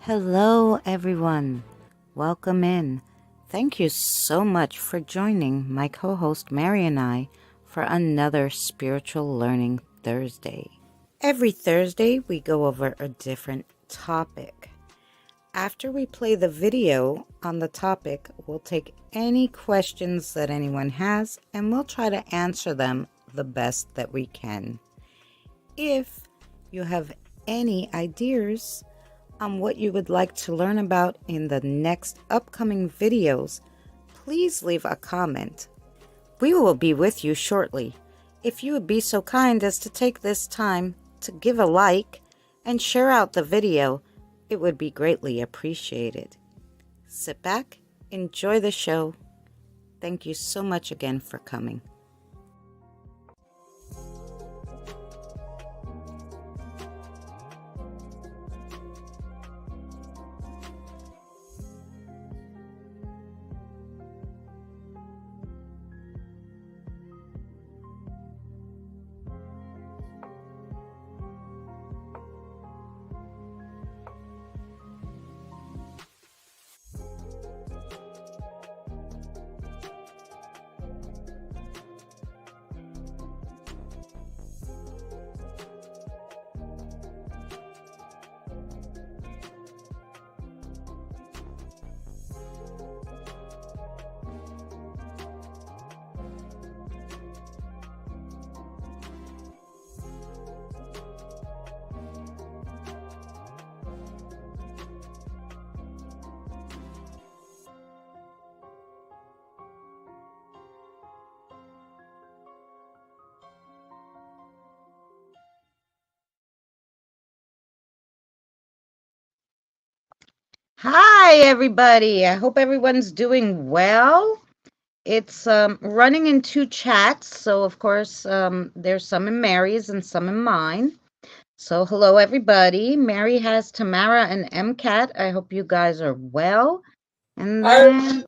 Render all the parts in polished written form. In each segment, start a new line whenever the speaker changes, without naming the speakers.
Hello, everyone. Welcome in. Thank you so much for joining my co host Mary and I for another Spiritual Learning Thursday. Every Thursday, we go over a different topic. After we play the video on the topic, we'll take any questions that anyone has and we'll try to answer them the best that we can. If you have any ideas on what you would like to learn about in the next upcoming videos, please leave a comment. We will be with you shortly. If you would be so kind as to take this time to give a like and share out the video, it would be greatly appreciated. Sit back, enjoy the show. Thank you so much again for coming. Hi, everybody. I hope everyone's doing well. It's running in two chats, so of course there's some in Mary's and some in mine. So hello, everybody. Mary has Tamara and MCAT. I hope you guys are well. And then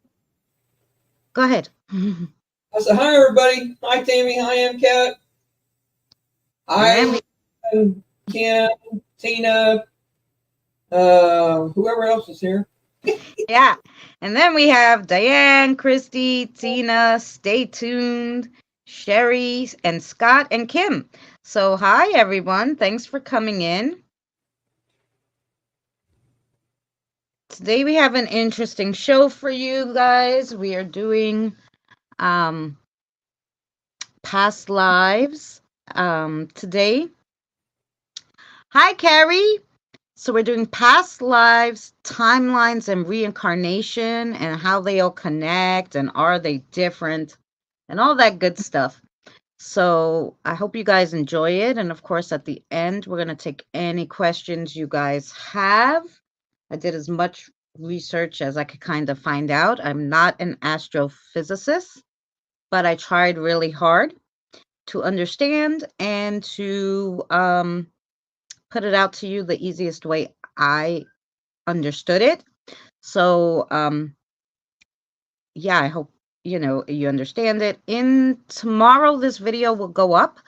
go ahead.
I said, hi, everybody. Hi, Tammy. Hi, MCAT. Hi, Kim, Tina, whoever else is here.
Yeah. And then we have Diane, Christy, Tina, Stay Tuned, Sherry, and Scott, and Kim. So hi, everyone. Thanks for coming in. Today we have an interesting show for you guys. We are doing past lives today. Hi, Carrie. So we're doing past lives, timelines, and reincarnation, and how they all connect, and are they different, and all that good stuff. So I hope you guys enjoy it. And of course, at the end, we're going to take any questions you guys have. I did as much research as I could kind of find out. I'm not an astrophysicist, but I tried really hard to understand and to put it out to you the easiest way I understood it. So yeah, I hope you understand it. In tomorrow, this video will go up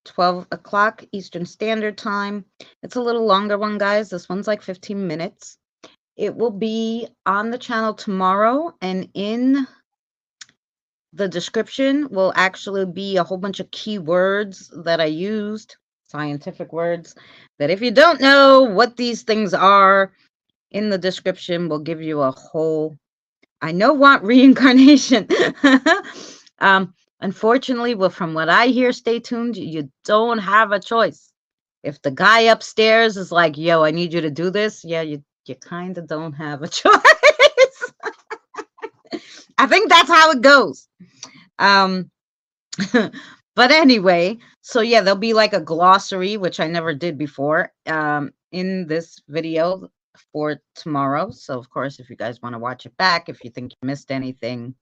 12 o'clock Eastern Standard Time. It's a little longer one, guys. This one's like 15 minutes. It will be on the channel tomorrow, and in the description will actually be a whole bunch of keywords that I used, scientific words, that if you don't know what these things are, in the description will give you a whole, I know what reincarnation. Unfortunately, well, from what I hear, Stay Tuned, you don't have a choice. If the guy upstairs is like, yo, I need you to do this, yeah, you kind of don't have a choice. I think that's how it goes. But anyway, so yeah, there'll be like a glossary, which I never did before, in this video for tomorrow. So of course, if you guys want to watch it back, if you think you missed anything.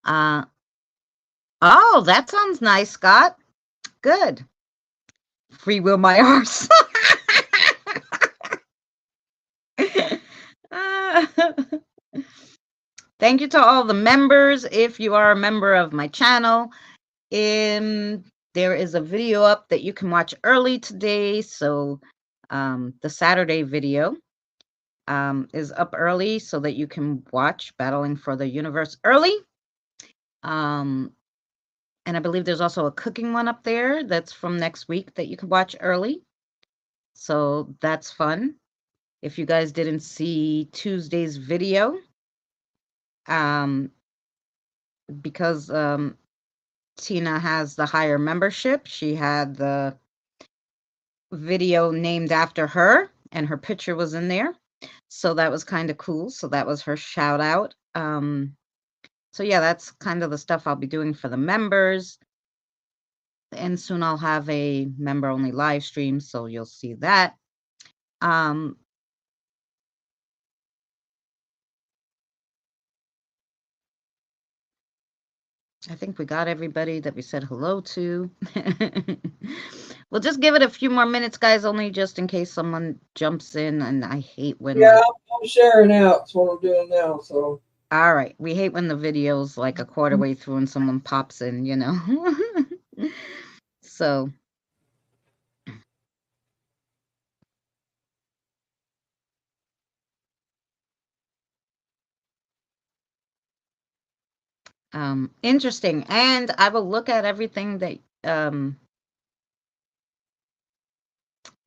Oh, that sounds nice, Scott. Good. Free will my arse. Thank you to all the members. If you are a member of my channel, there is a video up that you can watch early today. So the Saturday video. is up early so that you can watch Battling for the Universe early. And I believe there's also a cooking one up there that's from next week that you can watch early. So that's fun. If you guys didn't see Tuesday's video, because Tina has the higher membership, she had the video named after her and her picture was in there. So that was kind of cool. So that was her shout out. So yeah, that's kind of the stuff I'll be doing for the members. And soon I'll have a member only live stream, so you'll see that. I think we got everybody that we said hello to. We'll just give it a few more minutes, guys, only just in case someone jumps in. And I hate when
I'm sharing out. That's what I'm doing now. So
all right, we hate when the video's like a quarter way through and someone pops in, you know. So interesting. And I will look at everything that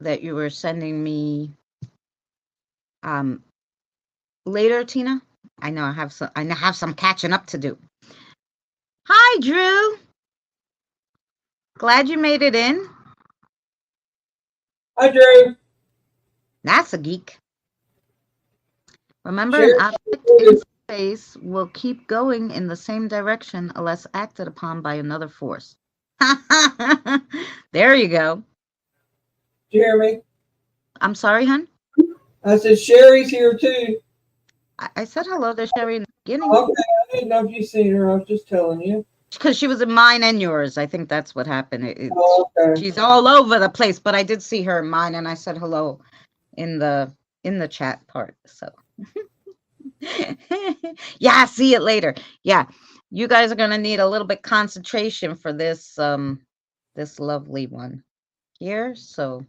that you were sending me later, Tina. I know I have some catching up to do. Hi, Drew. Glad you made it in.
hi, Drew.
That's a geek. Remember, an object in space will keep going in the same direction unless acted upon by another force. There you go.
Did you hear me?
I'm sorry, hon.
I said Sherry's here too.
I said hello to Sherry in the beginning.
Okay, I didn't know if you seen her. I was just telling you.
Because she was in mine and yours. I think that's what happened.
Okay.
She's all over the place, but I did see her in mine, and I said hello in the chat part. So yeah, see it later. Yeah, you guys are gonna need a little bit concentration for this this lovely one here. So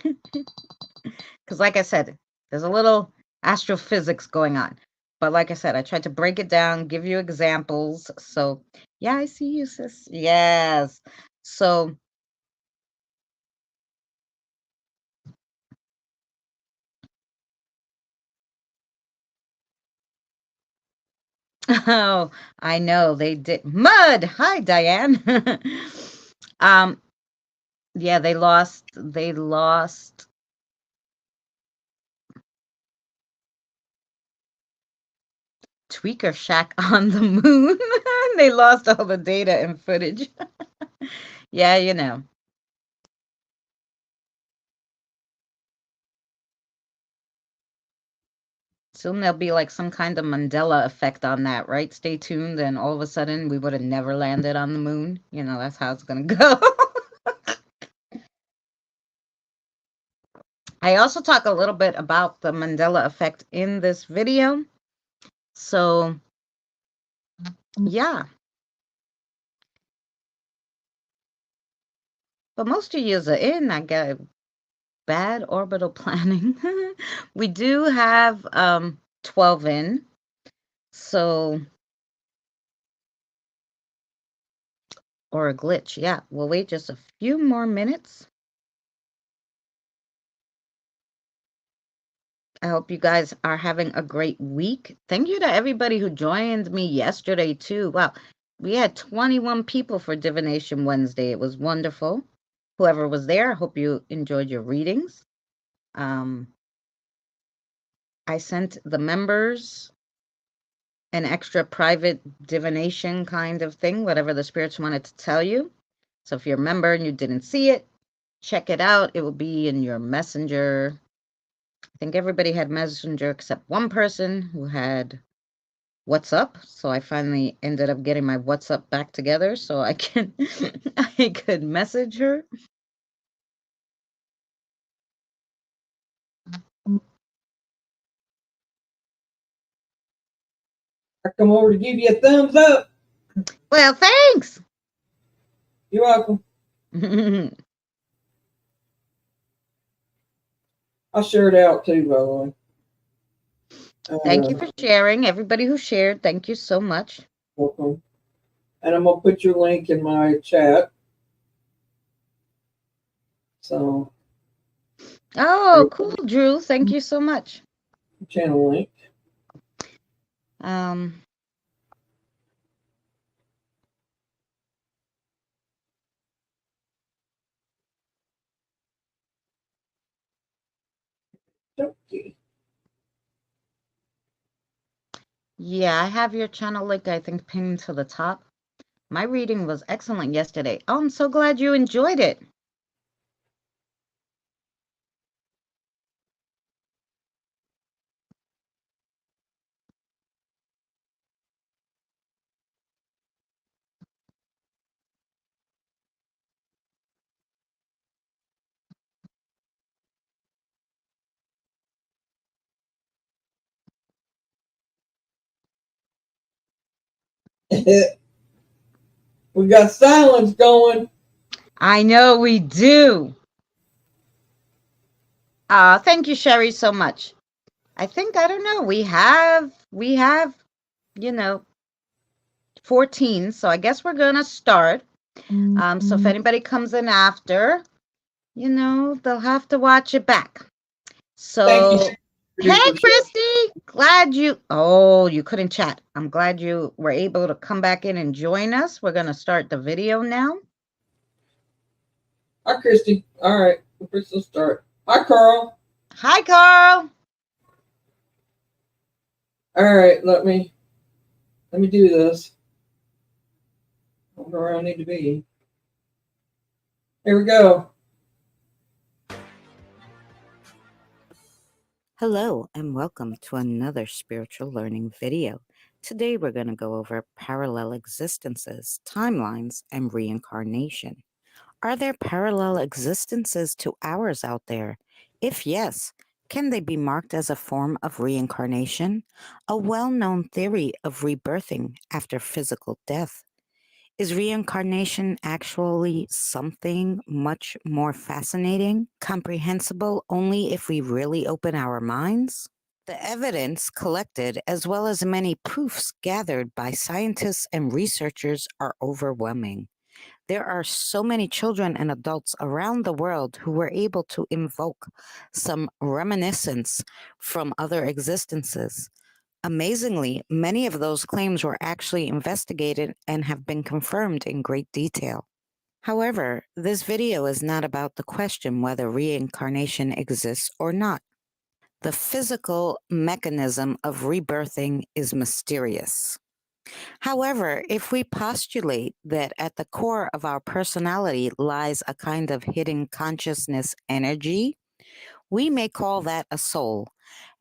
because like I said, there's a little astrophysics going on. But like I said, I tried to break it down, give you examples. So yeah, I see you, sis. Yes. So oh, I know they did. Mud. Hi, Diane. Yeah, they lost Tweaker Shack on the moon. They lost all the data and footage. Yeah, you know. Soon there'll be like some kind of Mandela effect on that, right? Stay tuned, and all of a sudden we would have never landed on the moon. You know, that's how it's gonna go. I also talk a little bit about the Mandela effect in this video. So yeah. But most of you are in, I got bad orbital planning. We do have 12 in. So or a glitch. Yeah, we'll wait just a few more minutes. I hope you guys are having a great week. Thank you to everybody who joined me yesterday too. Wow, we had 21 people for Divination Wednesday. It was wonderful. Whoever was there, I hope you enjoyed your readings. I sent the members an extra private divination kind of thing, whatever the spirits wanted to tell you. So if you're a member and you didn't see it, check it out. It will be in your messenger. I think everybody had messenger except one person who had WhatsApp. So I finally ended up getting my WhatsApp back together so I can I could message her.
I come over to give you a thumbs up.
Well, thanks.
You're welcome. I'll share it out too, by the way.
Thank you for sharing. Everybody who shared, thank you so much.
Welcome. And I'm going to put your link in my chat. So.
Oh, cool, Drew. Thank you so much.
Channel link. Okay.
Yeah, I have your channel link, I think, pinned to the top. My reading was excellent yesterday. Oh, I'm so glad you enjoyed it.
We got silence going.
I know we do. Thank you, Sherry, so much. I think, I don't know, we have, 14, so I guess we're gonna start. So if anybody comes in after, they'll have to watch it back. So, hey, Christy, glad you couldn't chat. I'm glad you were able to come back in and join us. We're gonna start the video now.
Hi, Christy. All right, let's start. Hi, Carl.
Hi, Carl.
All right, let me do this. I don't know where I need to be. Here we go.
Hello and welcome to another spiritual learning video. Today we're going to go over parallel existences, timelines, and reincarnation. Are there parallel existences to ours out there? If yes, can they be marked as a form of reincarnation? A well-known theory of rebirthing after physical death. Is reincarnation actually something much more fascinating, comprehensible only if we really open our minds? The evidence collected, as well as many proofs gathered by scientists and researchers, are overwhelming. There are so many children and adults around the world who were able to invoke some reminiscence from other existences. Amazingly, many of those claims were actually investigated and have been confirmed in great detail. However, this video is not about the question whether reincarnation exists or not. The physical mechanism of rebirthing is mysterious. However, if we postulate that at the core of our personality lies a kind of hidden consciousness energy, we may call that a soul.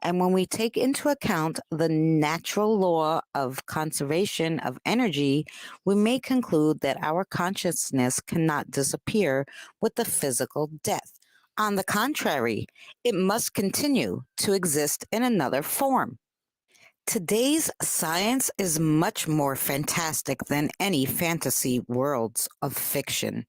And when we take into account the natural law of conservation of energy, we may conclude that our consciousness cannot disappear with the physical death. On the contrary, it must continue to exist in another form. Today's science is much more fantastic than any fantasy worlds of fiction.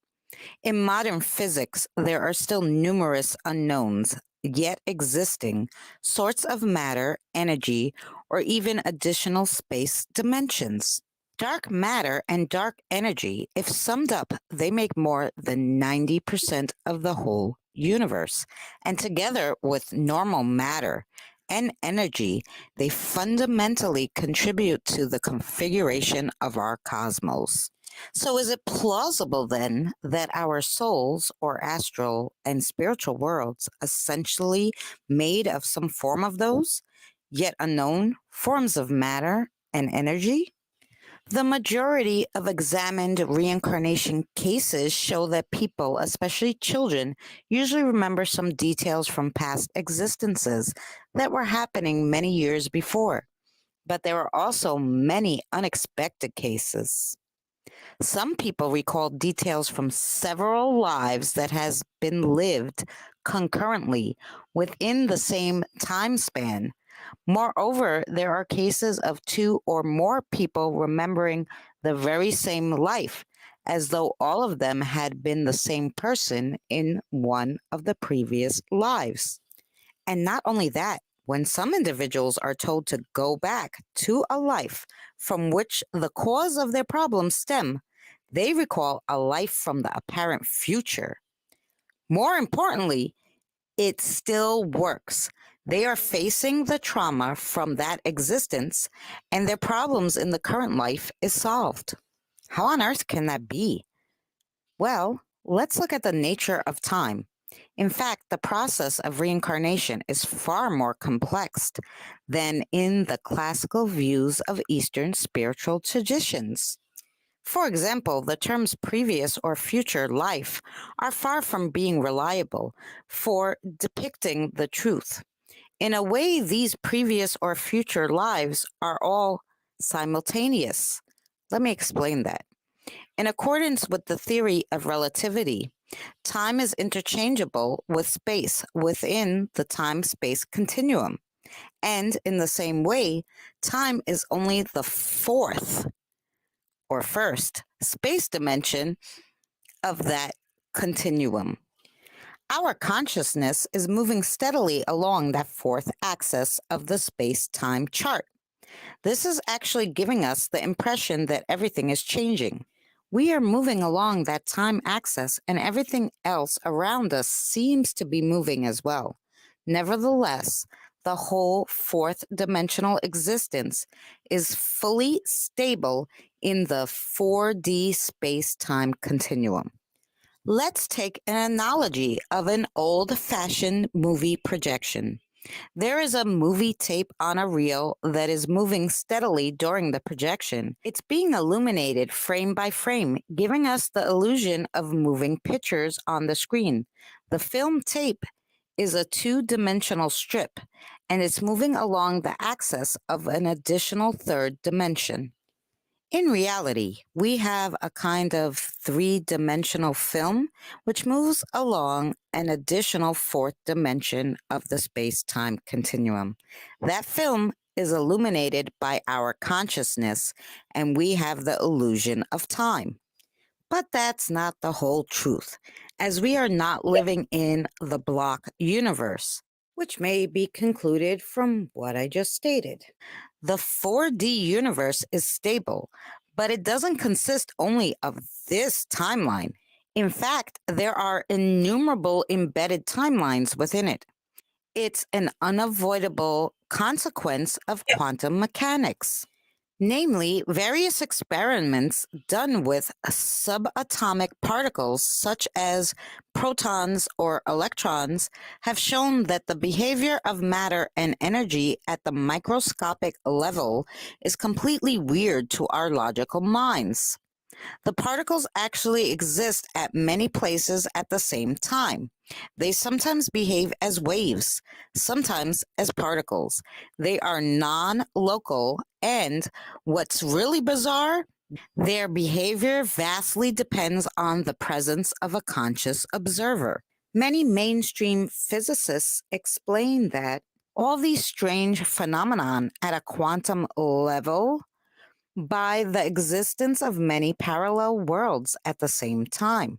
In modern physics, there are still numerous unknowns, yet existing, sorts of matter, energy, or even additional space dimensions. Dark matter and dark energy, if summed up, they make more than 90% of the whole universe. And together with normal matter and energy, they fundamentally contribute to the configuration of our cosmos. So, is it plausible then that our souls or astral and spiritual worlds essentially made of some form of those, yet unknown forms of matter and energy? The majority of examined reincarnation cases show that people, especially children, usually remember some details from past existences that were happening many years before. But there are also many unexpected cases. Some people recall details from several lives that has been lived concurrently within the same time span. Moreover, there are cases of two or more people remembering the very same life, as though all of them had been the same person in one of the previous lives. And not only that, When some individuals are told to go back to a life from which the cause of their problems stem, they recall a life from the apparent future. More importantly, it still works. They are facing the trauma from that existence, and their problems in the current life is solved. How on earth can that be? Well, let's look at the nature of time. In fact, the process of reincarnation is far more complex than in the classical views of Eastern spiritual traditions. For example, the terms previous or future life are far from being reliable for depicting the truth. In a way, these previous or future lives are all simultaneous. Let me explain that. In accordance with the theory of relativity, time is interchangeable with space within the time-space continuum. And in the same way, time is only the fourth or first space dimension of that continuum. Our consciousness is moving steadily along that fourth axis of the space-time chart. This is actually giving us the impression that everything is changing. We are moving along that time axis, and everything else around us seems to be moving as well. Nevertheless, the whole fourth dimensional existence is fully stable in the 4D space-time continuum. Let's take an analogy of an old-fashioned movie projection. There is a movie tape on a reel that is moving steadily during the projection. It's being illuminated frame by frame, giving us the illusion of moving pictures on the screen. The film tape is a two-dimensional strip, and it's moving along the axis of an additional third dimension. In reality, we have a kind of three-dimensional film which moves along an additional fourth dimension of the space-time continuum. That film is illuminated by our consciousness, and we have the illusion of time. But that's not the whole truth, as we are not living in the block universe, which may be concluded from what I just stated. The 4D universe is stable, but it doesn't consist only of this timeline. In fact, there are innumerable embedded timelines within it. It's an unavoidable consequence of quantum mechanics. Namely, various experiments done with subatomic particles such as protons or electrons have shown that the behavior of matter and energy at the microscopic level is completely weird to our logical minds. The particles actually exist at many places at the same time. They sometimes behave as waves, sometimes as particles. They are non-local, and what's really bizarre, their behavior vastly depends on the presence of a conscious observer. Many mainstream physicists explain that all these strange phenomenon at a quantum level by the existence of many parallel worlds at the same time.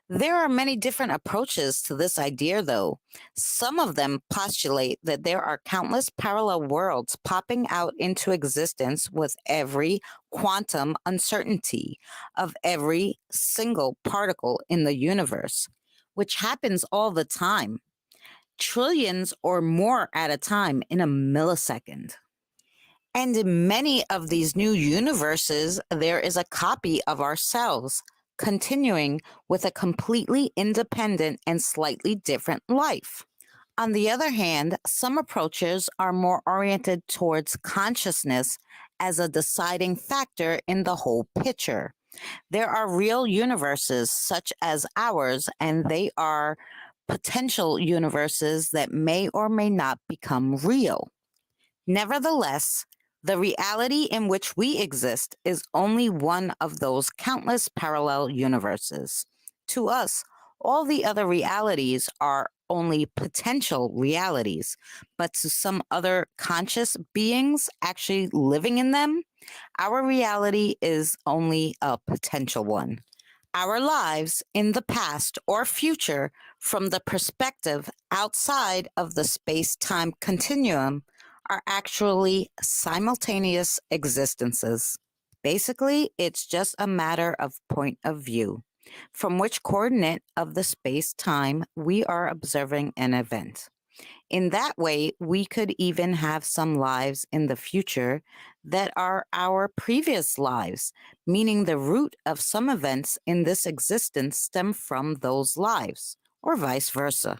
There are many different approaches to this idea, though. Some of them postulate that there are countless parallel worlds popping out into existence with every quantum uncertainty of every single particle in the universe, which happens all the time, trillions or more at a time in a millisecond. And in many of these new universes, there is a copy of ourselves, continuing with a completely independent and slightly different life. On the other hand, some approaches are more oriented towards consciousness as a deciding factor in the whole picture. There are real universes such as ours, and they are potential universes that may or may not become real. Nevertheless, the reality in which we exist is only one of those countless parallel universes. To us, all the other realities are only potential realities, but to some other conscious beings actually living in them, our reality is only a potential one. Our lives in the past or future from the perspective outside of the space-time continuum are actually simultaneous existences. Basically, it's just a matter of point of view, from which coordinate of the space-time we are observing an event. In that way, we could even have some lives in the future that are our previous lives, meaning the root of some events in this existence stem from those lives, or vice versa.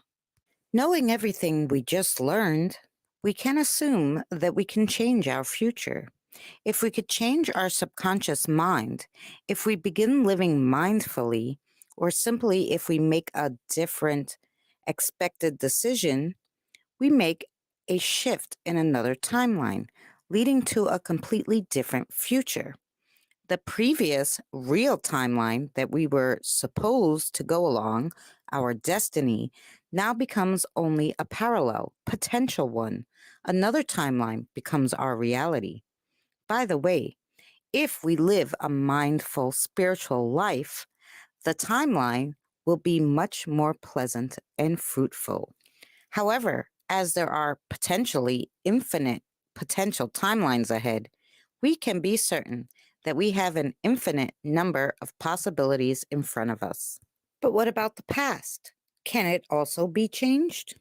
Knowing everything we just learned, we can assume that we can change our future. If we could change our subconscious mind, if we begin living mindfully, or simply if we make a different expected decision, we make a shift in another timeline, leading to a completely different future. The previous real timeline that we were supposed to go along, our destiny, now becomes only a parallel, potential one. Another timeline becomes our reality. By the way, if we live a mindful spiritual life, the timeline will be much more pleasant and fruitful. However, as there are potentially infinite potential timelines ahead, we can be certain that we have an infinite number of possibilities in front of us. But what about the past? Can it also be changed?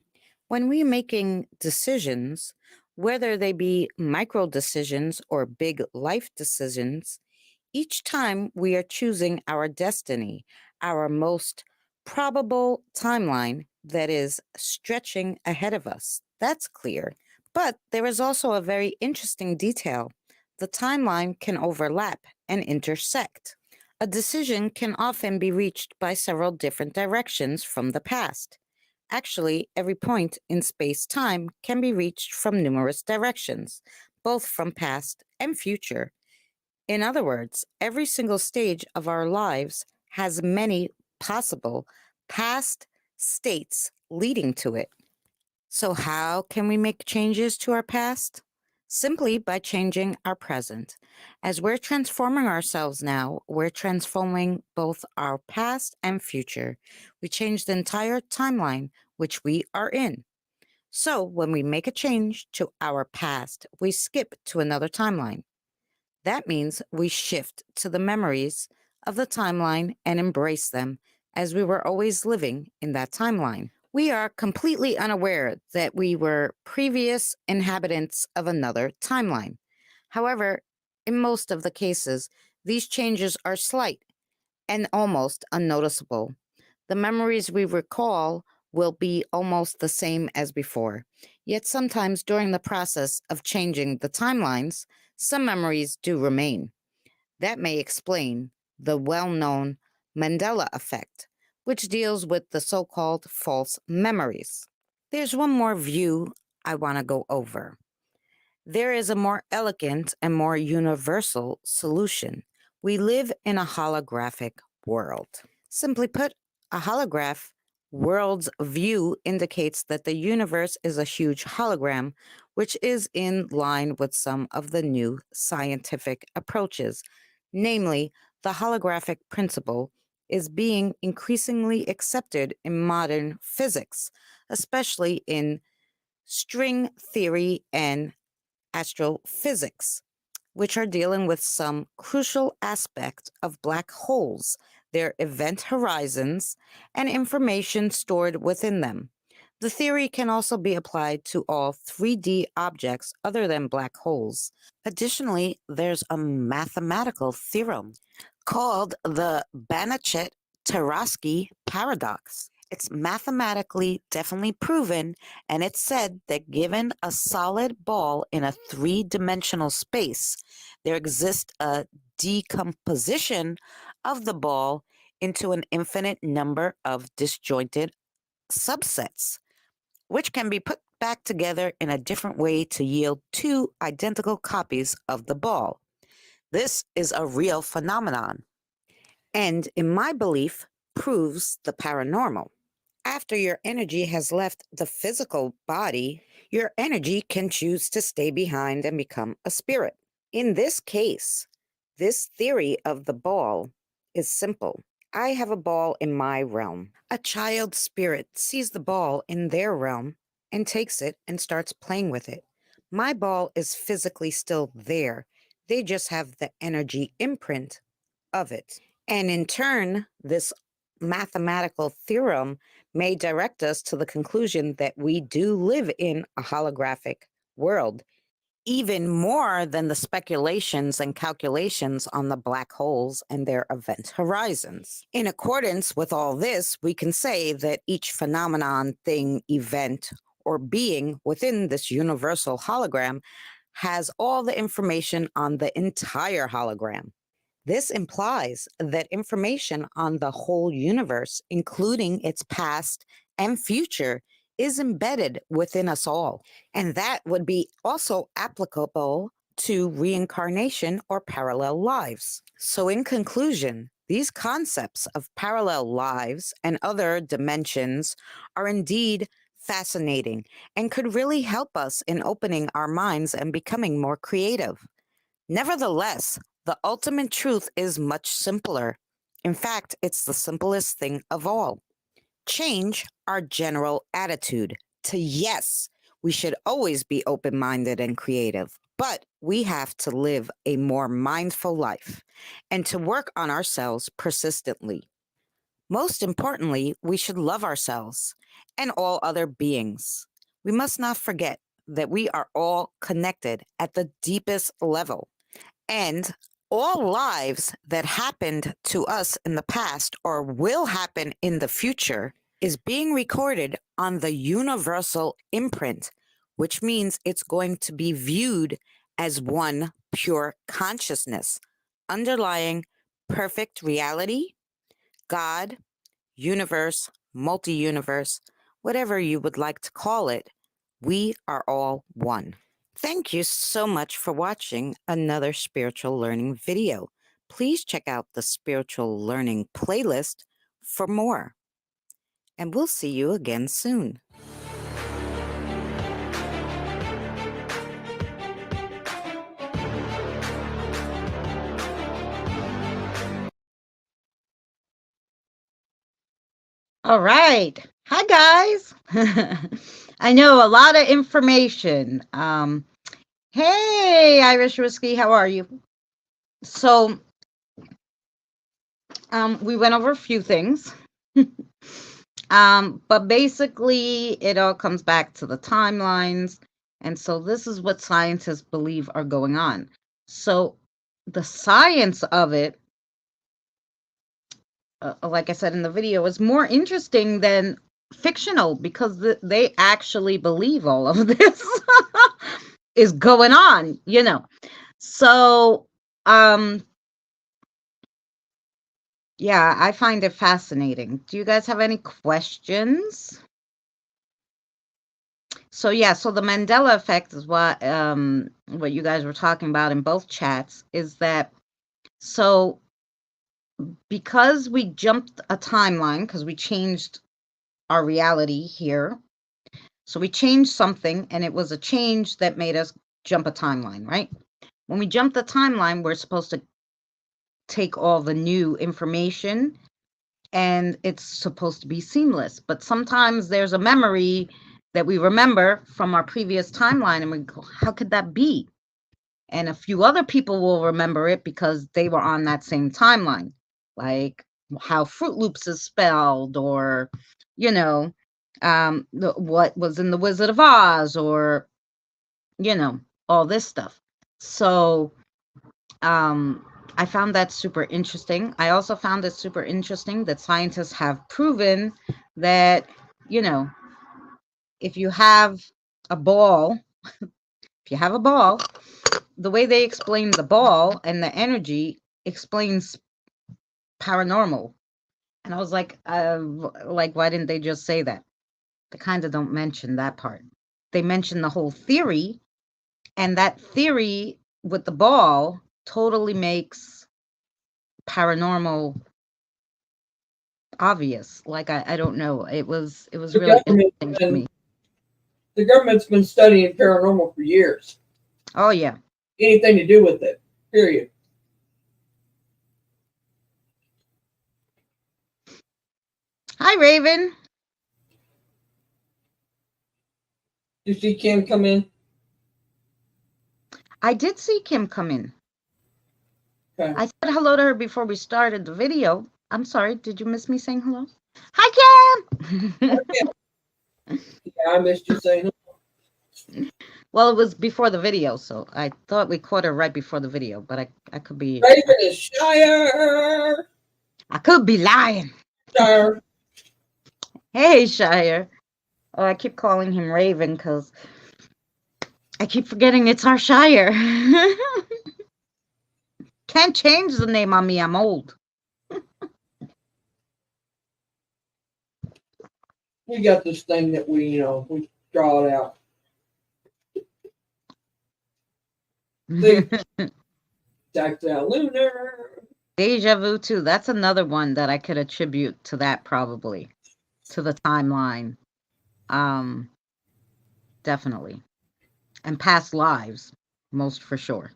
When we're making decisions, whether they be micro decisions or big life decisions, each time we are choosing our destiny, our most probable timeline that is stretching ahead of us. That's clear. But there is also a very interesting detail. The timeline can overlap and intersect. A decision can often be reached by several different directions from the past. Actually, every point in space time can be reached from numerous directions, both from past and future. In other words, every single stage of our lives has many possible past states leading to it. So, how can we make changes to our past? Simply by changing our present. As we're transforming ourselves now, we're transforming both our past and future. We change the entire timeline which we are in. So, when we make a change to our past, we skip to another timeline. That means we shift to the memories of the timeline and embrace them as we were always living in that timeline. We are completely unaware that we were previous inhabitants of another timeline. However, in most of the cases, these changes are slight and almost unnoticeable. The memories we recall will be almost the same as before. Yet sometimes during the process of changing the timelines, some memories do remain. That may explain the well known Mandela effect, which deals with the so called false memories. There's one more view I want to go over. There is a more elegant and more universal solution. We live in a holographic world. Simply put, a holograph world's view indicates that the universe is a huge hologram, which is in line with some of the new scientific approaches. Namely, the holographic principle is being increasingly accepted in modern physics, especially in string theory and astrophysics, which are dealing with some crucial aspects of black holes, their event horizons, and information stored within them. The theory can also be applied to all 3D objects other than black holes. Additionally, there's a mathematical theorem called the Banachit-Tarski paradox. It's mathematically definitely proven, and it's said that given a solid ball in a three-dimensional space, there exists a decomposition of the ball into an infinite number of disjointed subsets, which can be put back together in a different way to yield two identical copies of the ball. This is a real phenomenon, and in my belief, proves the paranormal. After your energy has left the physical body, your energy can choose to stay behind and become a spirit. In this case, this theory of the ball is simple. I have a ball in my realm. A child spirit sees the ball in their realm and takes it and starts playing with it. My ball is physically still there. They just have the energy imprint of it. And in turn, this mathematical theorem may direct us to the conclusion that we do live in a holographic world, even more than the speculations and calculations on the black holes and their event horizons. In accordance with all this, we can say that each phenomenon, thing, event, or being within this universal hologram has all the information on the entire hologram. This implies that information on the whole universe, including its past and future, is embedded within us all. And that would be also applicable to reincarnation or parallel lives. So, in conclusion, these concepts of parallel lives and other dimensions are indeed fascinating and could really help us in opening our minds and becoming more creative. Nevertheless, the ultimate truth is much simpler. In fact, it's the simplest thing of all. Change our general attitude to yes, we should always be open minded and creative, but we have to live a more mindful life and to work on ourselves persistently. Most importantly, we should love ourselves and all other beings. We must not forget that we are all connected at the deepest level. And all lives that happened to us in the past or will happen in the future is being recorded on the universal imprint, which means it's going to be viewed as one pure consciousness, underlying perfect reality, God, universe, multi universe, whatever you would like to call it. We are all one. Thank you so much for watching another spiritual learning video. Please check out the spiritual learning playlist for more. And we'll see you again soon.
All right. Hi, guys. I know a lot of information. Hey, Irish Whiskey, how are you? So, we went over a few things. But basically, it all comes back to the timelines. And so, this is what scientists believe are going on. So, the science of it, like I said in the video, is more interesting than fictional because they actually believe all of this is going on, you know. So, yeah, I find it fascinating. Do you guys have any questions? So yeah, so the Mandela effect is what you guys were talking about in both chats is that so because we jumped a timeline because we changed our reality here. So we changed something and it was a change that made us jump a timeline, right? When we jump the timeline, we're supposed to take all the new information and it's supposed to be seamless. But sometimes there's a memory that we remember from our previous timeline and we go, how could that be? And a few other people will remember it because they were on that same timeline, like how Fruit Loops is spelled, or, you know, what was in The Wizard of Oz, or, you know, all this stuff. So, I found that super interesting. I also found it super interesting that scientists have proven that, you know, if you have a ball, if you have a ball, the way they explain the ball and the energy explains paranormal. And I was like, why didn't they just say that? They kind of don't mention that part. They mention the whole theory, and that theory with the ball totally makes paranormal obvious. Like I don't know. It was
The
really
government's
interesting to
been
me.
the government's been studying paranormal for years.
Oh yeah.
Anything to do with it. Period.
Hi, Raven.
You see Kim come in?
I did see Kim come in.
Okay.
I said hello to her before we started the video. I'm sorry, did you miss me saying hello? Hi, Kim!
Yeah, I missed you saying
Well, it was before the video, so I thought we caught her right before the video, but I could be
Raven is Shire.
I could be lying.
Shire.
Hey, Shire. Oh, I keep calling him Raven because I keep forgetting it's our Shire. Can't change the name on me. I'm old.
We got this thing that we draw it out. Jack's out lunar.
Deja vu too. That's another one that I could attribute to that, probably to the timeline. Definitely, and past lives, most for sure.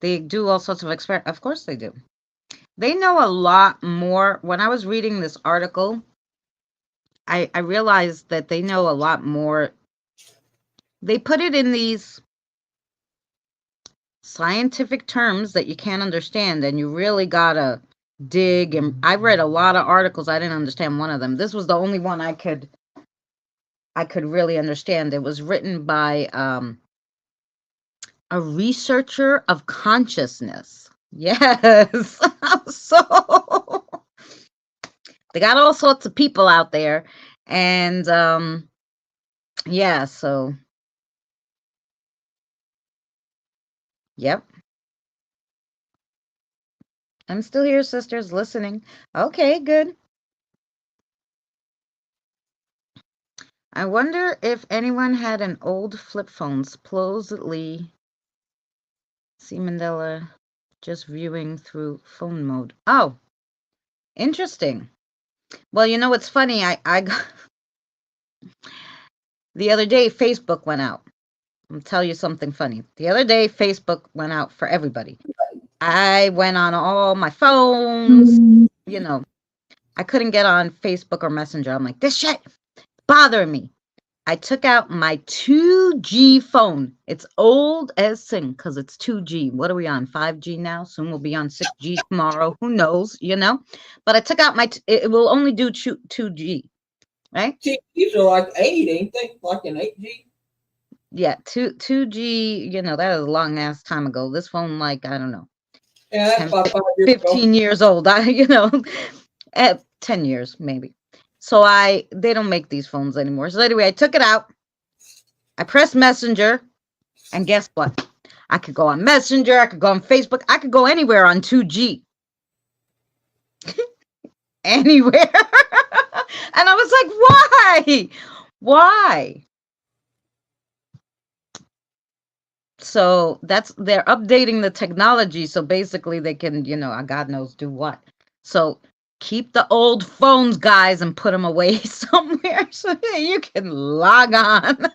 They do all sorts of experiments. Of course they do. They know a lot more. When I was reading this article, I realized that they know a lot more. They put it in these scientific terms that you can't understand, and you really gotta dig. And I read a lot of articles. I didn't understand one of them. This was the only one I could really understand. It was written by a researcher of consciousness. Yes. So they got all sorts of people out there. And yeah, so yep. I'm still here, sisters, listening. Okay, good. I wonder if anyone had an old flip phone. Supposedly, see Mandela just viewing through phone mode. Oh, interesting. Well, you know what's funny? I got, the other day Facebook went out. I'll tell you something funny. The other day Facebook went out for everybody. I went on all my phones, you know. I couldn't get on Facebook or Messenger. I'm like, this shit bothering me. I took out my 2G phone. It's old as sin because it's 2G. What are we on? 5G now? Soon we'll be on 6G tomorrow. Who knows, you know? But I took out my, it will only do 2G, right?
These are like 8, ain't they? Like an 8G?
Yeah, 2G, you know, that was a long ass time ago. This phone, like, I don't know,
Yeah, that's
10,
about 5 years ago.
15 years old. You know, at 10 years maybe. So they don't make these phones anymore. So anyway, I took it out. I pressed Messenger, and guess what? I could go on Messenger, I could go on Facebook, I could go anywhere on 2G. Anywhere. And I was like, why? Why? So they're updating the technology. So basically they can, you know, God knows do what. So keep the old phones, guys, and put them away somewhere so that you can log on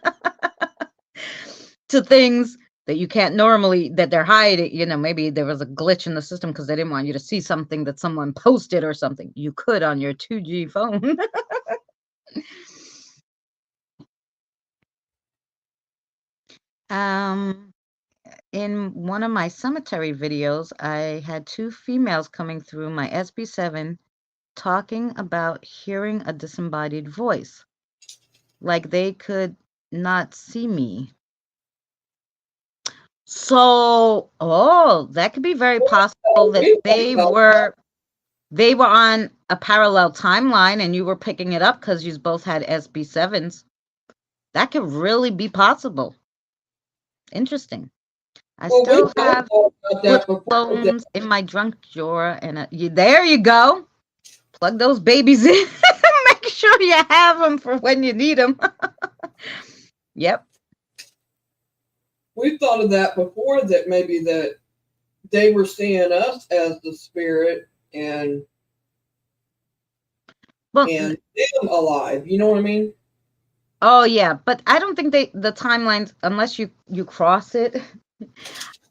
to things that you can't normally, that they're hiding. You know, maybe there was a glitch in the system because they didn't want you to see something that someone posted or something. You could on your 2G phone. In one of my cemetery videos, I had two females coming through my SB7 talking about hearing a disembodied voice, like they could not see me. So, oh, that could be very possible that they were on a parallel timeline and you were picking it up because you both had SB7s. That could really be possible. Interesting. I still have flip phones in my junk drawer, and there you go. Plug those babies in. Make sure you have them for when you need them. Yep.
We thought of that before, that maybe that they were seeing us as the spirit and them alive. You know what I mean?
Oh yeah, but I don't think the timelines, unless you cross it,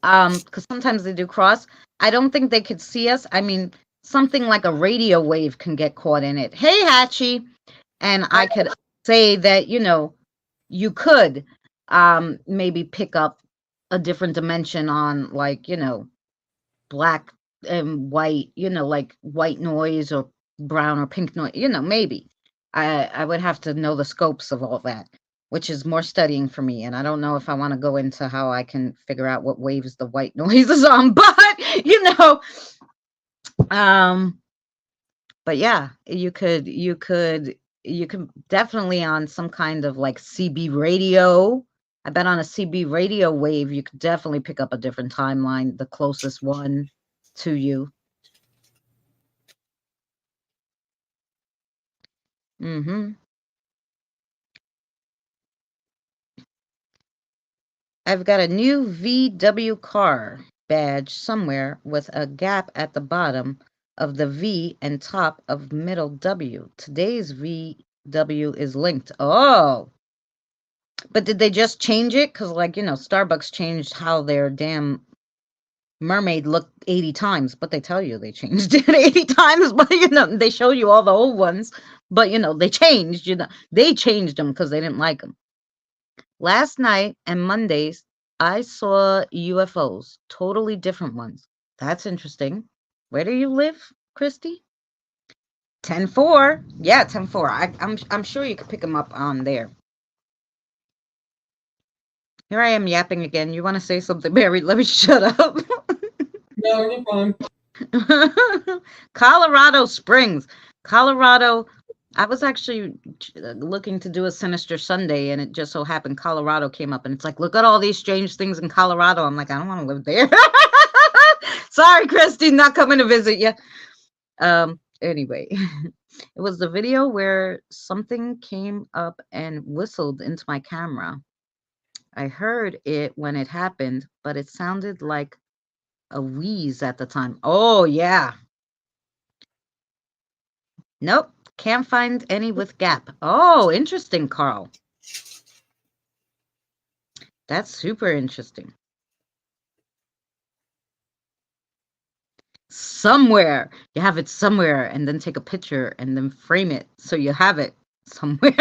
because sometimes they do cross. I don't think they could see us. I mean, something like a radio wave can get caught in it. Hey, Hatchie. And I could say that, you could maybe pick up a different dimension on, like, black and white, like white noise or brown or pink noise, maybe. I would have to know the scopes of all that, which is more studying for me. And I don't know if I want to go into how I can figure out what waves the white noise is on, um, but yeah, you could definitely on some kind of like CB radio. I bet on a CB radio wave, you could definitely pick up a different timeline, the closest one to you. Mm-hmm. I've got a new VW car badge somewhere with a gap at the bottom of the V and top of middle W. Today's VW is linked. Oh, but did they just change it? Because, like, Starbucks changed how their damn mermaid looked 80 times, but they tell you they changed it 80 times, but, they show you all the old ones, but, they changed, they changed them because they didn't like them. Last night and Mondays, I saw UFOs, totally different ones. That's interesting. Where do you live, Christy? 10-4. Yeah, 10-4. I'm sure you could pick them up on there. Here I am yapping again. You want to say something, Barry? Let me shut up.
No, you're fine.
Colorado Springs. Colorado. I was actually looking to do a Sinister Sunday, and it just so happened Colorado came up, and it's like, look at all these strange things in Colorado. I'm like, I don't want to live there. Sorry, Christy, not coming to visit you. Anyway, it was the video where something came up and whistled into my camera. I heard it when it happened, but it sounded like a wheeze at the time. Oh, yeah. Nope. Can't find any with gap. Oh, interesting, Carl. That's super interesting. Somewhere. You have it somewhere, and then take a picture and then frame it so you have it somewhere.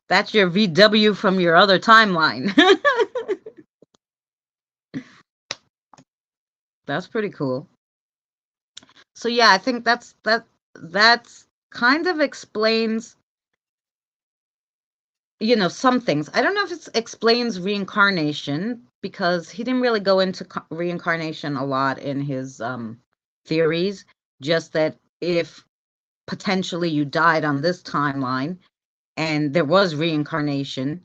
That's your VW from your other timeline. That's pretty cool. So yeah, I think that's kind of explains, some things. I don't know if it explains reincarnation, because he didn't really go into reincarnation a lot in his theories, just that if potentially you died on this timeline and there was reincarnation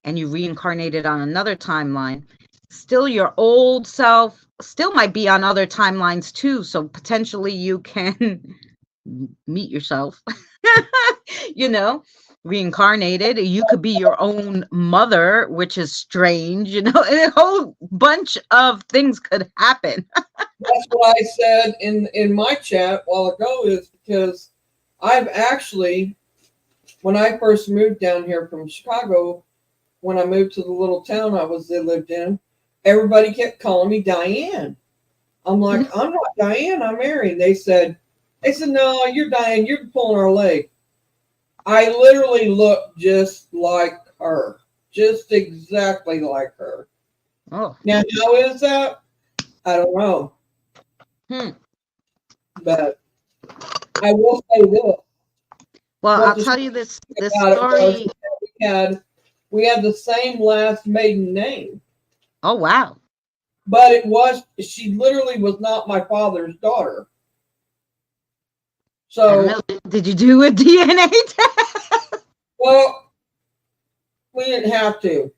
and you reincarnated on another timeline, still your old self still might be on other timelines too, so potentially you can meet yourself, reincarnated. You could be your own mother, which is strange, and a whole bunch of things could happen.
That's what I said in my chat a while ago, is because I've actually, when I first moved down here from Chicago, when I moved to the little town they lived in, everybody kept calling me Diane. I'm like, I'm not Diane, I'm Mary. They said, no, you're Diane, you're pulling our leg. I literally look just like her, just exactly like her.
Oh,
now how is that? I don't know. But I will say this.
Well, I'll tell you this story.
We had the same last maiden name.
Oh, wow.
But she literally was not my father's daughter. So,
did you do a DNA test?
Well, we didn't have to.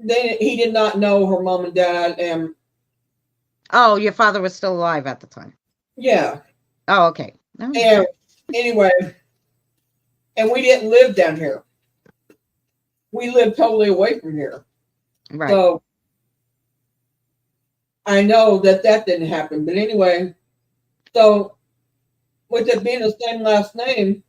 He did not know her mom and dad, and
oh, your father was still alive at the time.
Yeah.
Oh, okay.
And anyway, and we didn't live down here. We lived totally away from here.
Right.
So I know that didn't happen. But anyway, so with it being the same last name,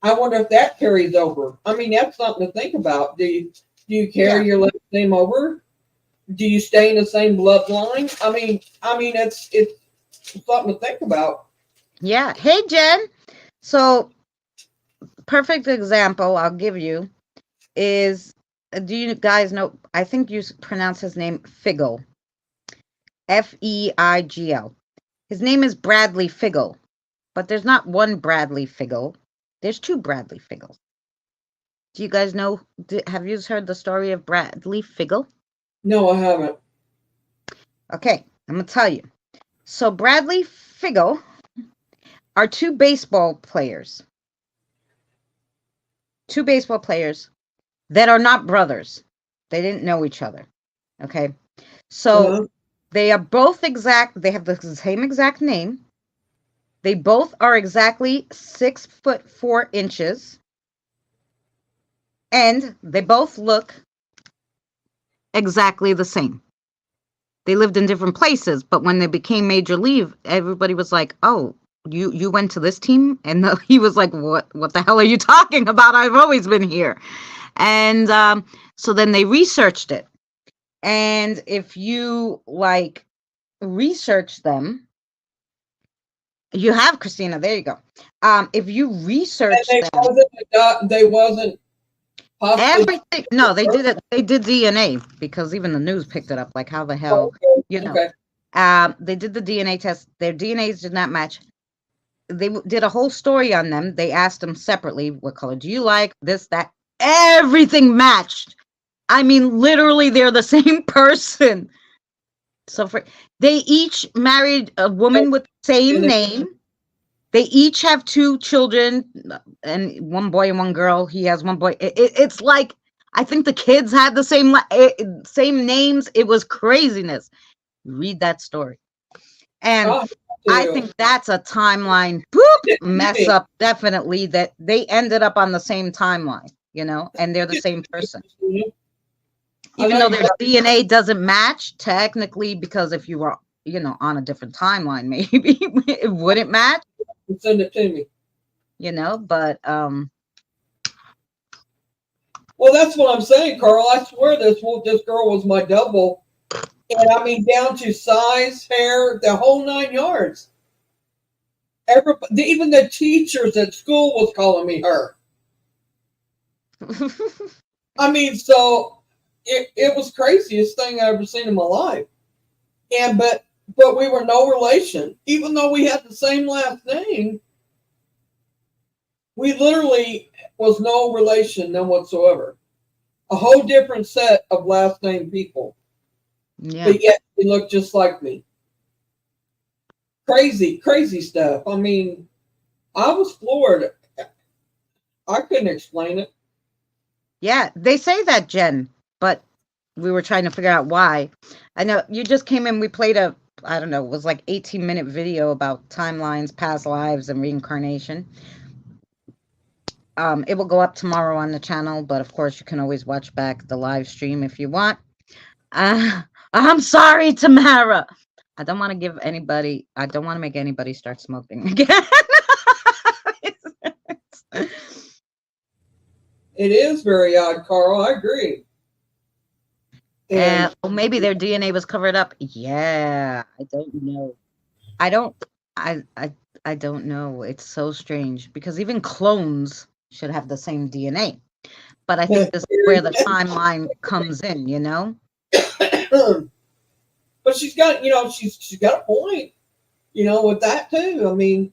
I wonder if that carries over. I mean, that's something to think about. Do you carry your last name over? do you stay in the same bloodline? I mean, it's something to think about.
Yeah. Hey, Jen. So, perfect example I'll give you is, do you guys know? I think you pronounce his name Figgle. Feigl. His name is Bradley Figgle, but there's not one Bradley Figgle. There's two Bradley Figgles. Do you guys know? Have you heard the story of Bradley Figgle?
No, I haven't.
Okay, I'm gonna tell you. So Bradley Figgle are two baseball players. Two baseball players that are not brothers. They didn't know each other. Okay. So they are both they have the same exact name. They both are exactly 6'4". And they both look exactly the same. They lived in different places, but when they became Major League, everybody was like, "Oh, you went to this team?" And he was like, "What the hell are you talking about? I've always been here." And so then they researched it. And if you like research them, you have Christina. There you go. If you research them,
they wasn't possibly
everything. No, they did it. They did DNA because even the news picked it up. Like, how the hell, you know?
Okay.
They did the DNA test. Their DNAs did not match. They did a whole story on them. They asked them separately, "What color do you like?" This, that, everything matched. I mean, literally, they're the same person. So they each married a woman with the same name. They each have two children, and one boy and one girl. He has one boy. It's like, I think the kids had the same names. It was craziness. Read that story. And I think that's a timeline mess up, definitely, that they ended up on the same timeline, and they're the same person. Even though their DNA doesn't match technically, because if you were, on a different timeline, maybe it wouldn't match.
Send it to me.
But
well, that's what I'm saying, Carl. I swear this girl was my double. And I mean, down to size, hair, the whole 9 yards. Everybody, even the teachers at school was calling me her. I mean, so it was craziest thing I ever seen in my life. And but we were no relation, even though we had the same last name. We literally was no relation, none whatsoever. A whole different set of last name people.
Yeah.
But yet they look just like me. Crazy stuff. I mean, I was floored. I couldn't explain it.
Yeah, they say that, Jen, but we were trying to figure out why. I know you just came in, we played it was like 18-minute video about timelines, past lives, and reincarnation. It will go up tomorrow on the channel, but of course you can always watch back the live stream if you want. I'm sorry, Tamara. I don't want to make anybody start smoking again.
It is very odd, Carl. I agree.
And well, maybe their DNA was covered up. Yeah, I don't know. I don't know. It's so strange because even clones should have the same DNA. But I think this is where the timeline comes in,
But she's got, she's got a point, with that too. I mean,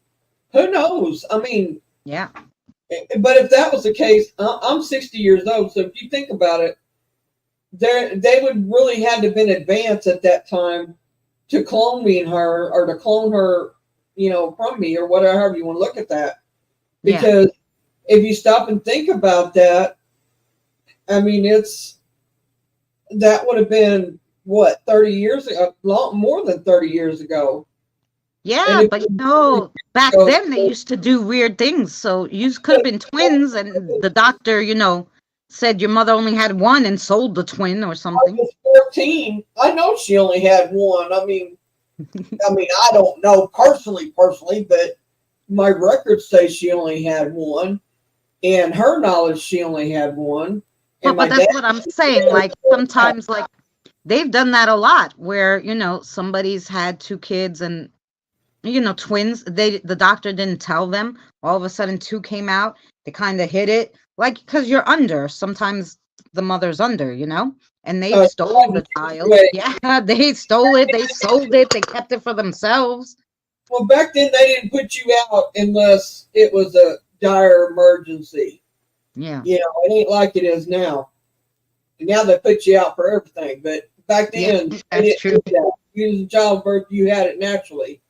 who knows? I mean,
yeah.
But if that was the case, I'm 60 years old. So if you think about it, they would really had to have been advanced at that time to clone me and her, or to clone her, from me, or whatever, however you want to look at that. Because if you stop and think about that, I mean, that would have been what, 30 years ago, more than 30 years ago.
Yeah, but back then they used to do weird things. So you could have been twins, and the doctor, said your mother only had one and sold the twin or something.
I was 14. I know she only had one. I mean, I don't know personally, but my records say she only had one, and her knowledge she only had one.
But that's what I'm saying. Like sometimes, like they've done that a lot where, somebody's had two kids and, twins. The doctor didn't tell them. All of a sudden, two came out. They kind of hid it, like, because you're under. Sometimes the mother's under, and they stole the child. Yeah, they stole it. They sold it. They kept it for themselves.
Well, back then they didn't put you out unless it was a dire emergency.
Yeah.
It ain't like it is now. And now they put you out for everything. But back then,
that's true.
You was a childbirth, you had it naturally.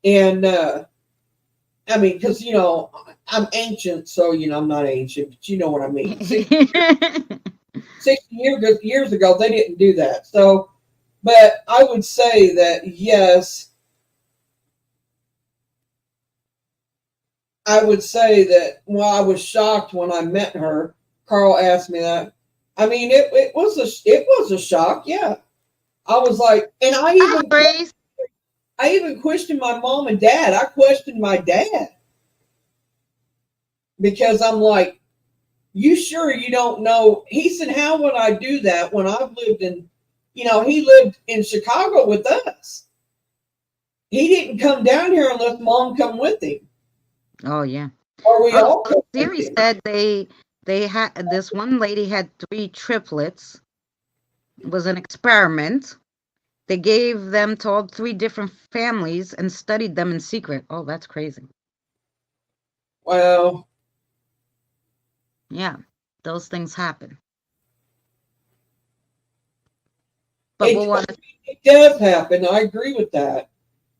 And I mean, because I'm ancient, so I'm not ancient, but you know what I mean. 60 years ago, they didn't do that. So, but I would say that yes. I would say that I was shocked when I met her. Carl asked me that. I mean, it was a shock. Yeah, I was like, and I even questioned my mom and dad. I questioned my dad because I'm like, you sure you don't know? He said, how would I do that when I've lived in, he lived in Chicago with us. He didn't come down here unless mom come with him.
Oh yeah.
Or we all.
Siri said they had, this one lady had 3 triplets. It was an experiment. They gave them to all 3 different families and studied them in secret. Oh, that's crazy.
Well.
Yeah, those things happen. But
it does happen. I agree with that.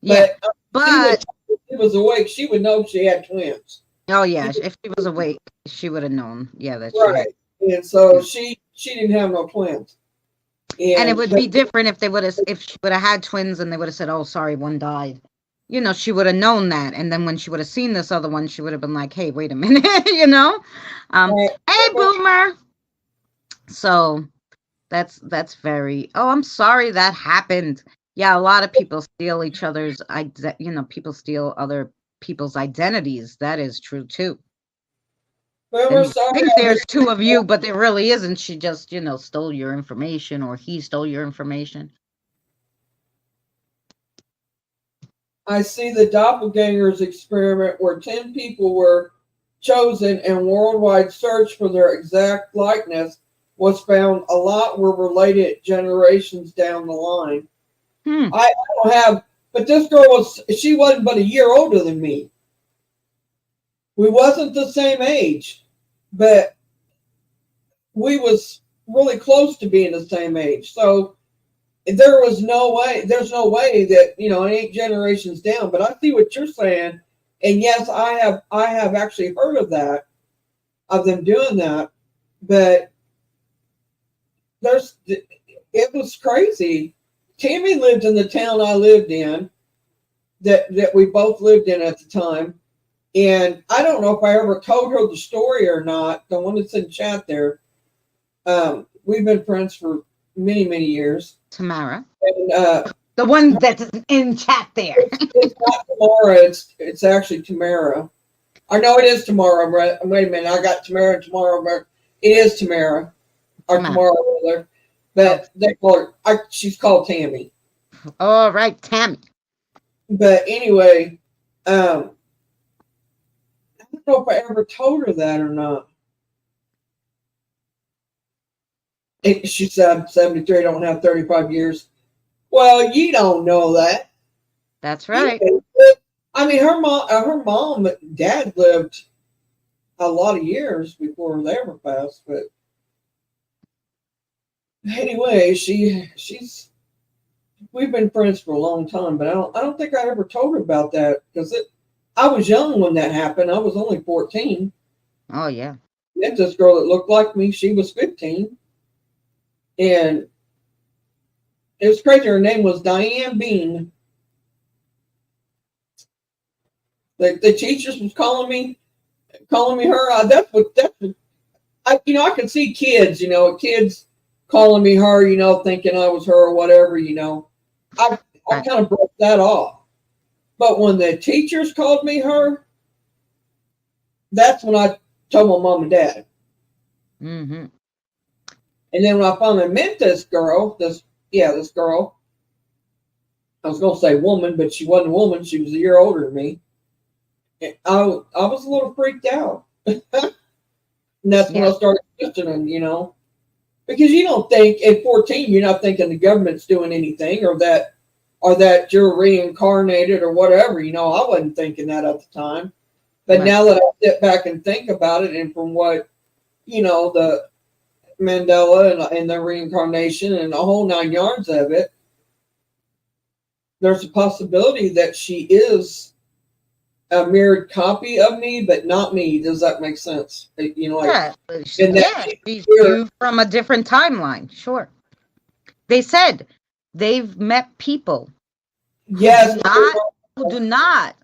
Yeah, but
if she was awake, she would know she had twins.
Oh yeah, if she was awake, she would have known. Yeah, that's
right. And so she didn't have no twins.
And it would be different if she would have had twins and they would have said, "Oh, sorry, one died." She would have known that, and then when she would have seen this other one, she would have been like, "Hey, wait a minute," Hey, Boomer. So that's very. Oh, I'm sorry that happened. Yeah, a lot of people steal each other's. People steal other people's identities. That is true too. I think there's 2 of you, but there really isn't. She just, stole your information, or he stole your information.
I see the doppelgangers experiment where 10 people were chosen and worldwide search for their exact likeness was found. A lot were related generations down the line. I don't have, but this girl she wasn't but a year older than me. We wasn't the same age, but we was really close to being the same age. So there's no way that, it ain't generations down. But I see what you're saying. And yes, I have actually heard of that, of them doing that. But it was crazy. Tammy lived in the town I lived in, that we both lived in at the time. And I don't know if I ever told her the story or not, the one that's in chat there. We've been friends for many, many years.
Tamara.
And,
the one that's in chat there.
It's not Tamara, it's actually Tamara. I know it is Tamara. Wait a minute, I got Tamara and Tamara, but it is Tamara. Or Tamara, rather. But they call her, she's called Tammy.
All right, Tammy.
But anyway, I don't know if I ever told her that or not. She said 73, don't have 35 years. Well, you don't know that.
That's right.
I mean, her mom and dad lived a lot of years before they ever passed. But anyway, we've been friends for a long time. But I don't think I ever told her about that because I was young when that happened. I was only 14.
Oh yeah.
There's this girl that looked like me. She was 15. And it was crazy. Her name was Diane Bean. The teachers was calling me her. That's what I could see kids calling me her, thinking I was her or whatever. I kind of broke that off. But when the teachers called me her, that's when I told my mom and dad.
Mm-hmm.
And then when I finally met this girl, this this girl. I was going to say woman, but she wasn't a woman. She was a year older than me. And I was a little freaked out. And that's when I started questioning, because you don't think at 14, you're not thinking the government's doing anything or that you're reincarnated or whatever. I wasn't thinking that at the time. But now that I sit back and think about it, and from what, the Mandela and the reincarnation and the whole 9 yards of it, there's a possibility that she is a mirrored copy of me, but not me. Does that make sense?
She's you from a different timeline. Sure. They said they've met people
yes,
who do not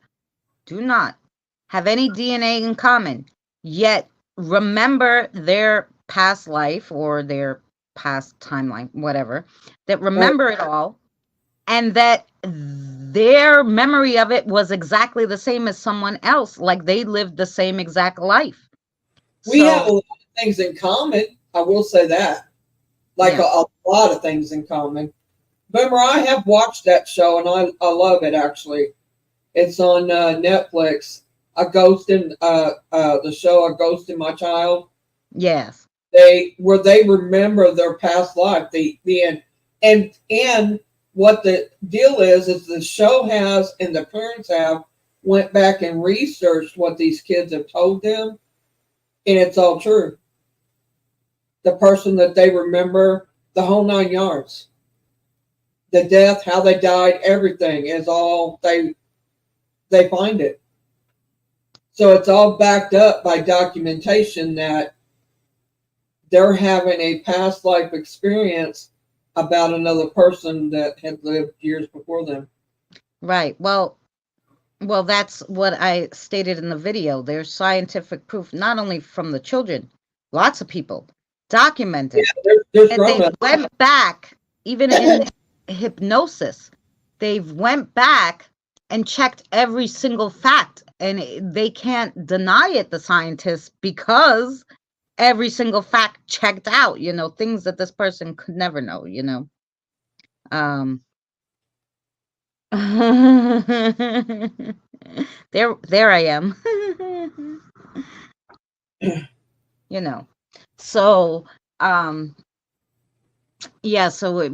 have any DNA in common, yet remember their past life or their past timeline, whatever, that remember it all, and that their memory of it was exactly the same as someone else, like they lived the same exact life.
We have a lot of things in common. I will say that. A lot of things in common. Boomer, I have watched that show, and I love it, actually. It's on Netflix. The show A Ghost in My Child.
Yes.
They remember their past life. The end. And what the deal is the show has, and the parents have, went back and researched what these kids have told them, and it's all true. The person that they remember, the whole 9 yards. The death, how they died, everything is all they find it. So it's all backed up by documentation that they're having a past life experience about another person that had lived years before them.
Right. Well, that's what I stated in the video. There's scientific proof, not only from the children, lots of people documented.
There's
and they went back, even in hypnosis, they've went back and checked every single fact, and they can't deny it, the scientists, because every single fact checked out, things that this person could never know, there I am. So so it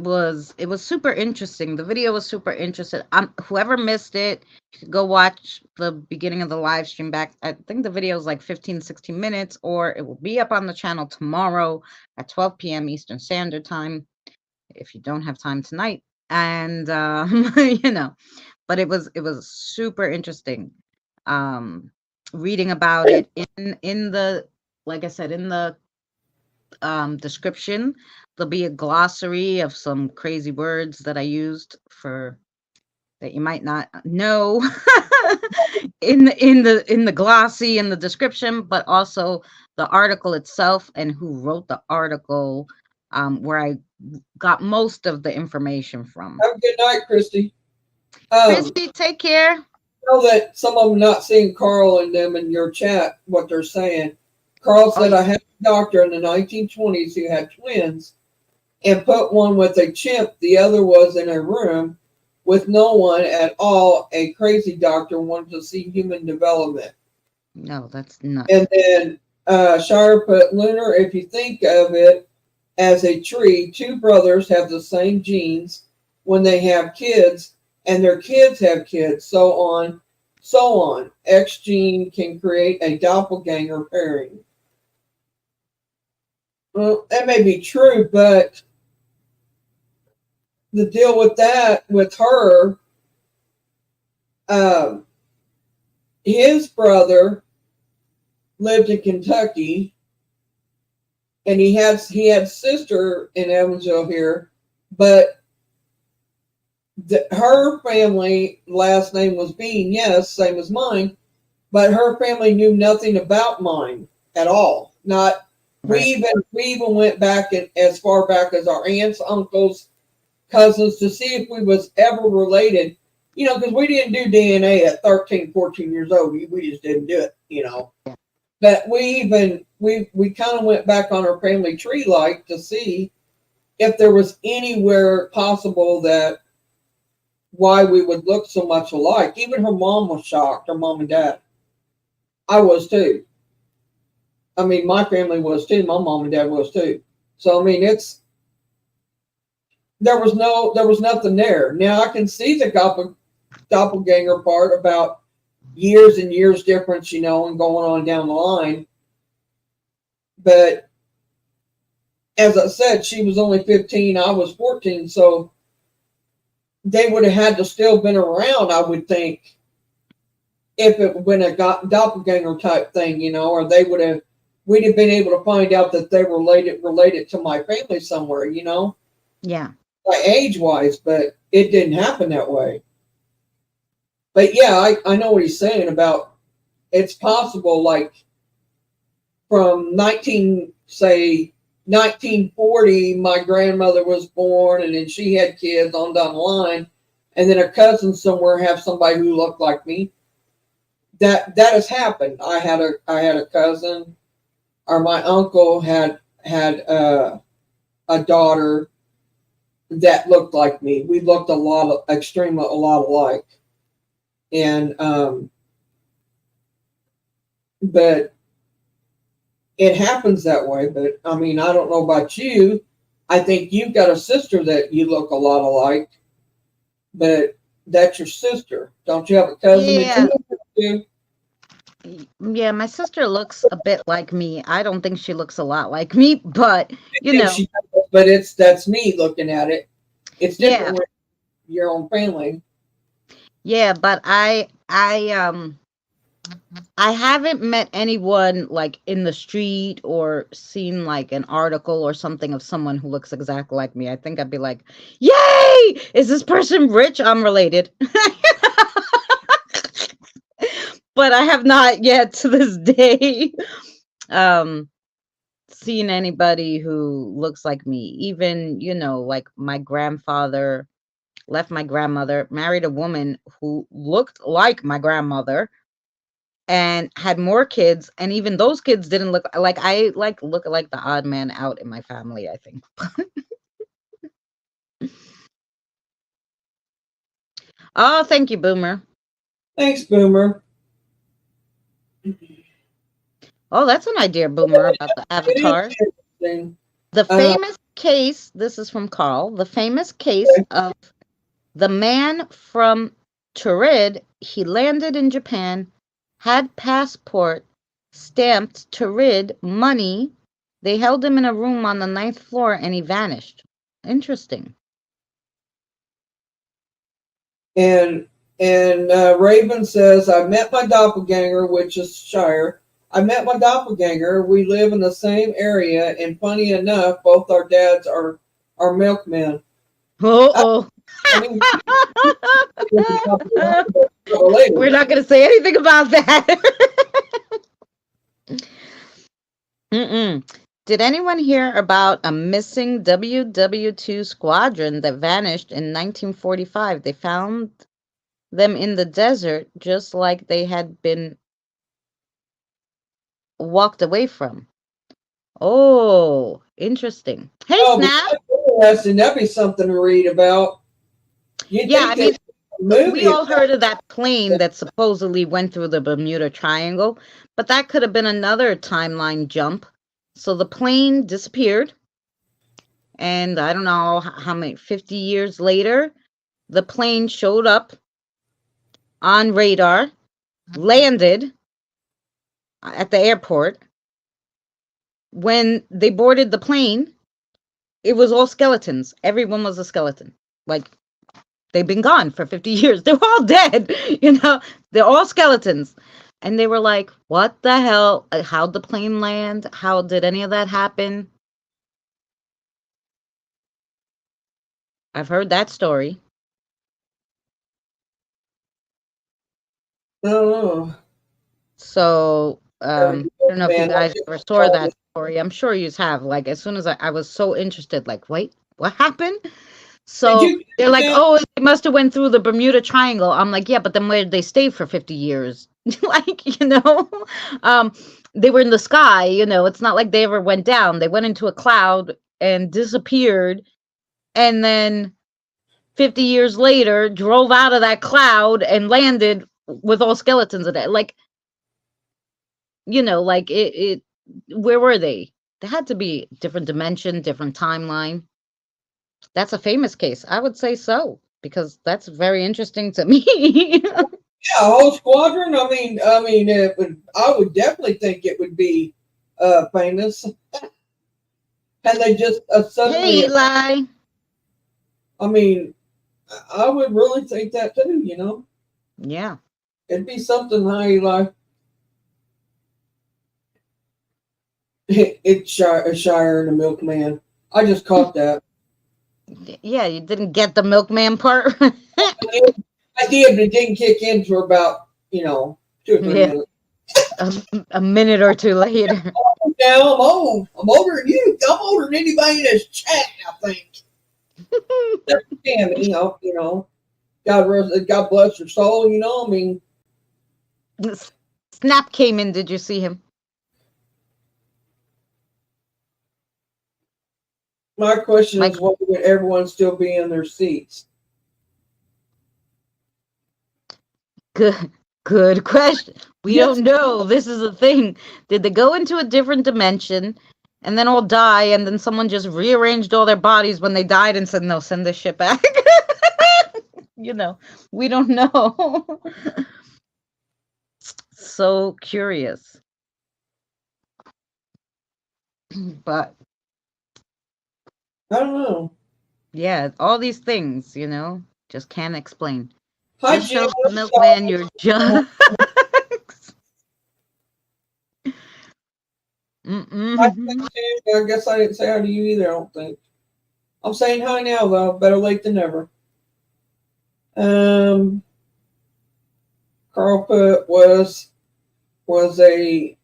was super interesting. The video was super interesting. Whoever missed it, you could go watch the beginning of the live stream back. I think the video is like 15-16 minutes, or it will be up on the channel tomorrow at 12 p.m. Eastern Standard Time if you don't have time tonight. And but it was super interesting reading about it. In the, like I said, in the description, there'll be a glossary of some crazy words that I used that you might not know in the glossy, in the description, but also the article itself and who wrote the article, where I got most of the information from.
Have a good night, Christy.
Christy, take care.
I know that some of them not seeing Carl and them in your chat, what they're saying. Carl said, I had a doctor in the 1920s who had twins and put one with a chimp. The other was in a room with no one at all. A crazy doctor wanted to see human development.
No, that's not.
And then Shire put, Lunar, if you think of it as a tree, two brothers have the same genes when they have kids, and their kids have kids, so on. X gene can create a doppelganger pairing. Well, that may be true, but the deal with that, with her, his brother lived in Kentucky, and he had sister in Evansville here, but her family last name was Bean, yes, same as mine, but her family knew nothing about mine at all. Not. Right. We even went back as far back as our aunts, uncles, cousins to see if we was ever related, because we didn't do DNA at 13, 14 years old. We just didn't do it, But we kind of went back on our family tree to see if there was anywhere possible that why we would look so much alike. Even her mom was shocked, her mom and dad. I was too. I mean, my family was too. My mom and dad was too. So I mean, there was nothing there. Now I can see the doppelganger part about years and years difference, and going on down the line. But as I said, she was only 15, I was 14, so they would have had to still been around, I would think, if it been a doppelganger type thing, or we'd have been able to find out that they were related to my family somewhere,
Yeah.
like age wise, but it didn't happen that way. But yeah, I know what he's saying about it's possible, like from 1940, my grandmother was born, and then she had kids on down the line, and then a cousin somewhere have somebody who looked like me. That has happened. I had a cousin, or my uncle had a daughter that looked like me. We looked a lot alike, and but it happens that way. But I mean, I don't know about you. I think you've got a sister that you look a lot alike, but that's your sister. Don't you have a cousin that you
Yeah.
look like?
Yeah, my sister looks a bit like me. I don't think she looks a lot like me, but
I
you
think
know,
she does, but that's me looking at it. It's
yeah,
different with your own family.
yeah, but I haven't met anyone like in the street or seen like an article or something of someone who looks exactly like me. I think I'd be like, "Yay! Is this person rich? I'm related." But I have not yet to this day um seen anybody who looks like me. Even, like my grandfather left my grandmother, married a woman who looked like my grandmother and had more kids, and even those kids didn't look like I look like the odd man out in my family, I think. Oh, thank you, Boomer.
Thanks, Boomer.
Oh, that's an idea, Boomer, about the
It
avatars.
is interesting.
The
Uh,
famous case, this is from Carl, the famous case of the man from Turid. He landed in Japan, had passport, stamped Turid, money. They held him in a room on the ninth floor and he vanished. Interesting.
and Raven says, I met my doppelganger, which is Shire. I met my doppelganger. We live in the same area, and funny enough, both our dads are milkmen.
Uh-oh.
I mean, related.
We're not going to say anything about that. Mm-mm. Did anyone hear about a missing WW2 squadron that vanished in 1945? They found them in the desert just like they had been walked away from. Oh, interesting. Hey,
Oh, but
Snap.
that's interesting. That'd be something to read about. You
Yeah, I
think
mean,
that
we
movie
all
about
heard of that plane that supposedly went through the Bermuda Triangle, but that could have been another timeline jump. So the plane disappeared, and I don't know how many, 50 years later, the plane showed up on radar, landed at the airport. When they boarded the plane, it was all skeletons. Everyone was a skeleton. Like, they've been gone for 50 years. They're all dead, They're all skeletons. And they were like, what the hell? How'd the plane land? How did any of that happen? I've heard that story.
I don't know.
So, I don't know if you
Man,
guys ever saw that story. I'm sure you have. Like, as soon as I was so interested, like, wait, what happened?
did
So
you
they're like,
catch
oh, they must have went through the Bermuda Triangle. I'm like, yeah, but then where did they stay for 50 years? Like, um, they were in the sky, it's not like they ever went down. They went into a cloud and disappeared, and then 50 years later drove out of that cloud and landed with all skeletons in it. Like, like it where were they? There had to be different dimension, different timeline. That's a famous case. I would say so, because that's very interesting to me.
Yeah, whole squadron. I mean, it would. I would definitely think it would be famous, and they just
Hey,
suddenly.
Eli.
I mean, I would really think that too.
Yeah.
It'd be something high like it's Shire and the Milkman. I just caught that.
Yeah, you didn't get the milkman part.
I did, but it didn't kick in for about 2 or 3
Yeah,
minutes.
a minute or two later.
Now I'm old. I'm older than you. I'm older than anybody in this chat. I think. Tammy, God bless her soul. I mean,
Snap came in. Did you see him?
my question
Mike,
is, why would everyone still be in their seats?
good question. We
Yes.
don't know. This is the thing. Did they go into a different dimension and then all die, and then someone just rearranged all their bodies when they died and said, no, send this shit back? We don't know. So curious. But
I don't know.
yeah, all these things, just can't explain.
Hi,
Just
Jim.
shows the milkman your junk.
Hi,
Mm-mm.
Jim. I guess I didn't say hi to you either. I don't think. I'm saying hi now, though. Better late than never. Um, Carl put was a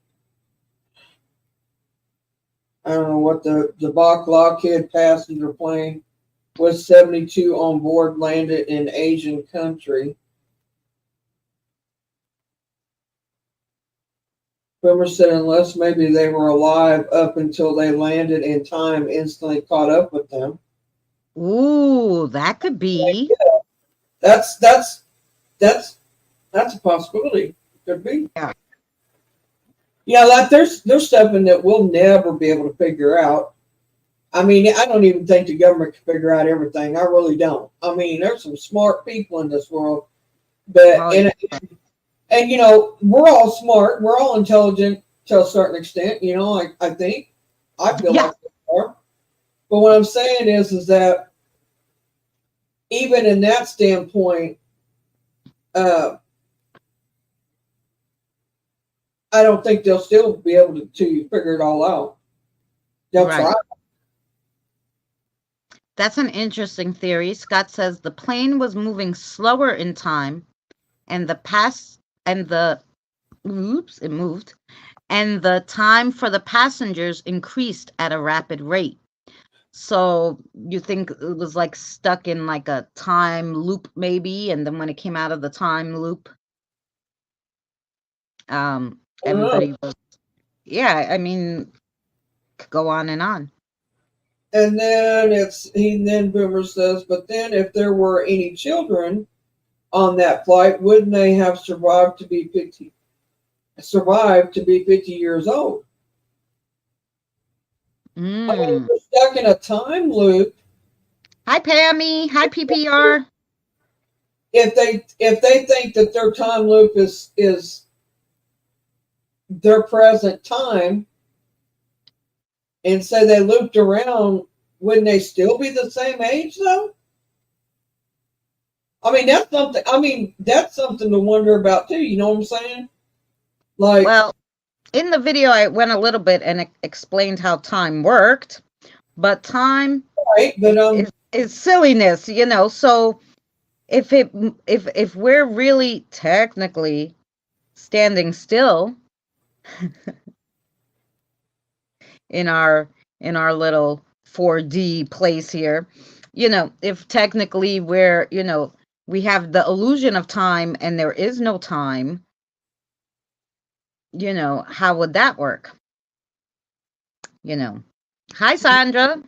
I don't know what the Bach Lockheed passenger plane was 72 on board, landed in Asian country. Boomer said unless maybe they were alive up until they landed and time instantly caught up with them.
Ooh, that could be.
That's that's that's that's a possibility. Could be.
Yeah.
Yeah, like there's something that we'll never be able to figure out. I mean, I don't even think the government can figure out everything. I really don't. I mean, there's some smart people in this world, but
Oh,
and we're all smart, we're all intelligent to a certain extent. I think I feel
yeah.
like we are. But what I'm saying is that even in that standpoint, uh, I don't think they'll still be able to figure it all out. They'll
Right.
try.
That's an interesting theory. Scott says the plane was moving slower in time, and it moved, and the time for the passengers increased at a rapid rate. So you think it was like stuck in like a time loop, maybe, and then when it came out of the time loop,
I don't know.
everybody was, yeah, I mean, could go on and on.
And then Boomer says, but then if there were any children on that flight, wouldn't they have survived to be 50 years old? I mean, if they're stuck in a time loop,
Hi, Pammy. Hi, PPR.
if they think that their time loop is their present time, and say they looped around, wouldn't they still be the same age though? I mean, that's something. I mean, that's something to wonder about too. You know what I'm saying? Like,
Well, in the video, I went a little bit and explained how time worked, but time
right, but
is silliness, So if we're really technically standing still in our little 4D place here, if technically we have the illusion of time and there is no time, how would that work? Hi, Sandra.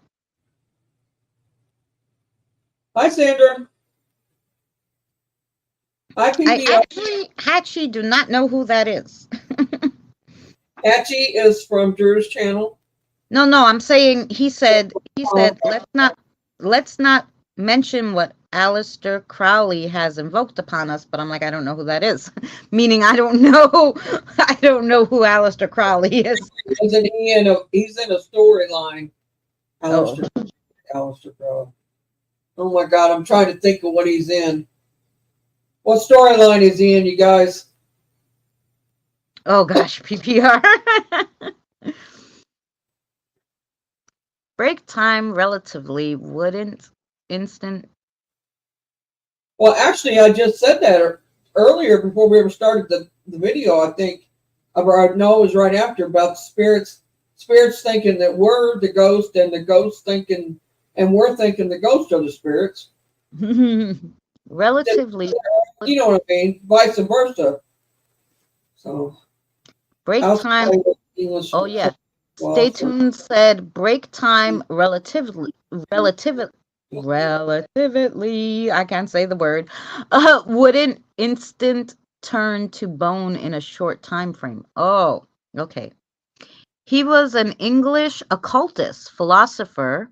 Hi, Sandra. Hi,
I
PBR.
actually do not know who that is.
Hatchie is from Drew's channel.
No, I'm saying he said
Oh,
let's not mention what Aleister Crowley has invoked upon us, but I'm like, I don't know who that is. Meaning I don't know I don't know who Aleister Crowley is.
he's in a storyline.
Oh.
Alistair Crowe. Oh my God, I'm trying to think of what he's in. What storyline is he in, you guys?
Oh gosh, PPR. Break time relatively wouldn't instant.
Well, actually, I just said that earlier before we ever started the video. I think, or no, it was right after about the spirits thinking that we're the ghost, and the ghost thinking, and we're thinking the ghost are the spirits.
Relatively.
You know what I mean? Vice versa. So,
Break time.
English.
Oh yeah. Stay tuned said break time relatively, I can't say the word, wouldn't instant turn to bone in a short time frame. Oh, okay. He was an English occultist, philosopher,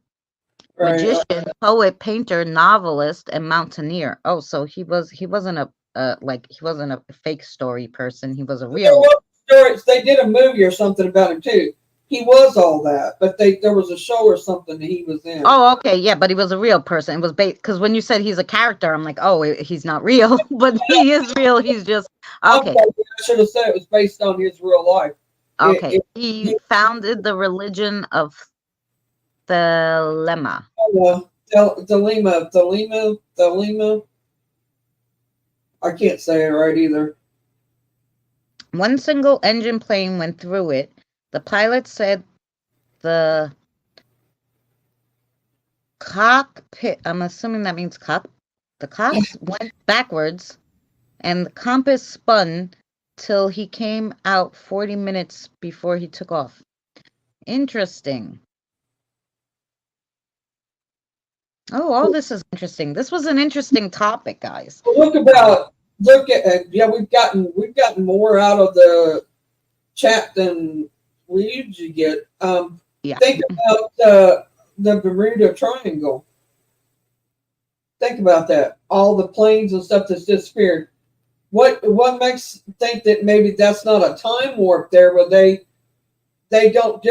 Right.
magician, poet, painter, novelist, and mountaineer. Oh, so he wasn't he wasn't a fake story person. He was a real.
Stories. They did a movie or something about him too. He was all that, but there was a show or something that he was in.
Oh, okay, yeah, but he was a real person. It was based because when you said he's a character, I'm like, oh, he's not real, but he is real. He's just okay.
I should have said it was based on his real life.
Okay, he founded the religion of Thelema.
Thelema. I can't say it right either.
One single engine plane went through it. The pilot said the cockpit, I'm assuming that means the cocks went backwards and the compass spun till he came out 40 minutes before he took off. Interesting. Oh, all this is interesting. This was an interesting topic, guys.
Look at we've gotten more out of the chat than we usually get.
Yeah.
Think about the Bermuda Triangle. Think about that. All the planes and stuff that's disappeared. What makes think that maybe that's not a time warp there, where they don't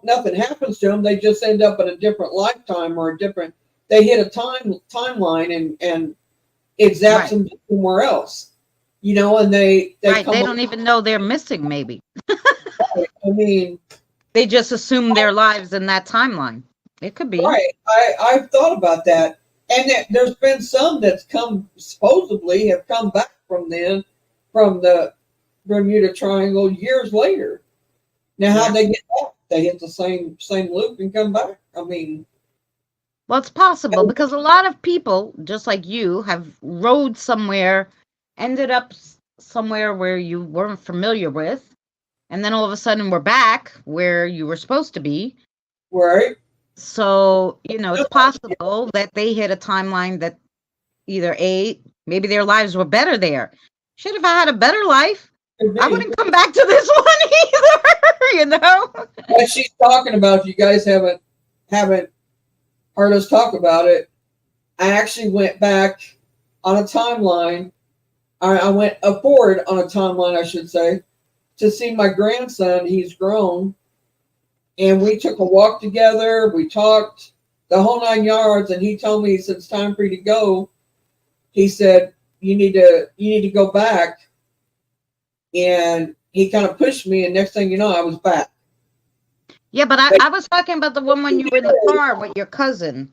nothing happens to them. They just end up in a different lifetime or a different. They hit a timeline and it zaps them somewhere else. You know, and they
don't even know they're missing. Maybe.
I mean,
they just assume their lives in that timeline. It could be
right. I've thought about that, and there's been some that's supposedly have come back from the Bermuda Triangle years later. Now, how they get back? They hit the same loop and come back. I mean,
well, it's possible because a lot of people, just like you, have rode somewhere, ended up somewhere where you weren't familiar with, and then all of a sudden we're back where you were supposed to be.
Right.
So, it's possible that they hit a timeline that either maybe their lives were better there. Shit, if I had a better life, I wouldn't come back to this one either,
What she's talking about, if you guys haven't heard us talk about it, I actually went back on a timeline. I went forward on a timeline, I should say, to see my grandson. He's grown. And we took a walk together. We talked the whole 9 yards. And he told me, he said, it's time for you to go. He said, you need to go back. And he kind of pushed me. And next thing you know, I was back.
Yeah, but I was talking about the one when you were in the car with your cousin.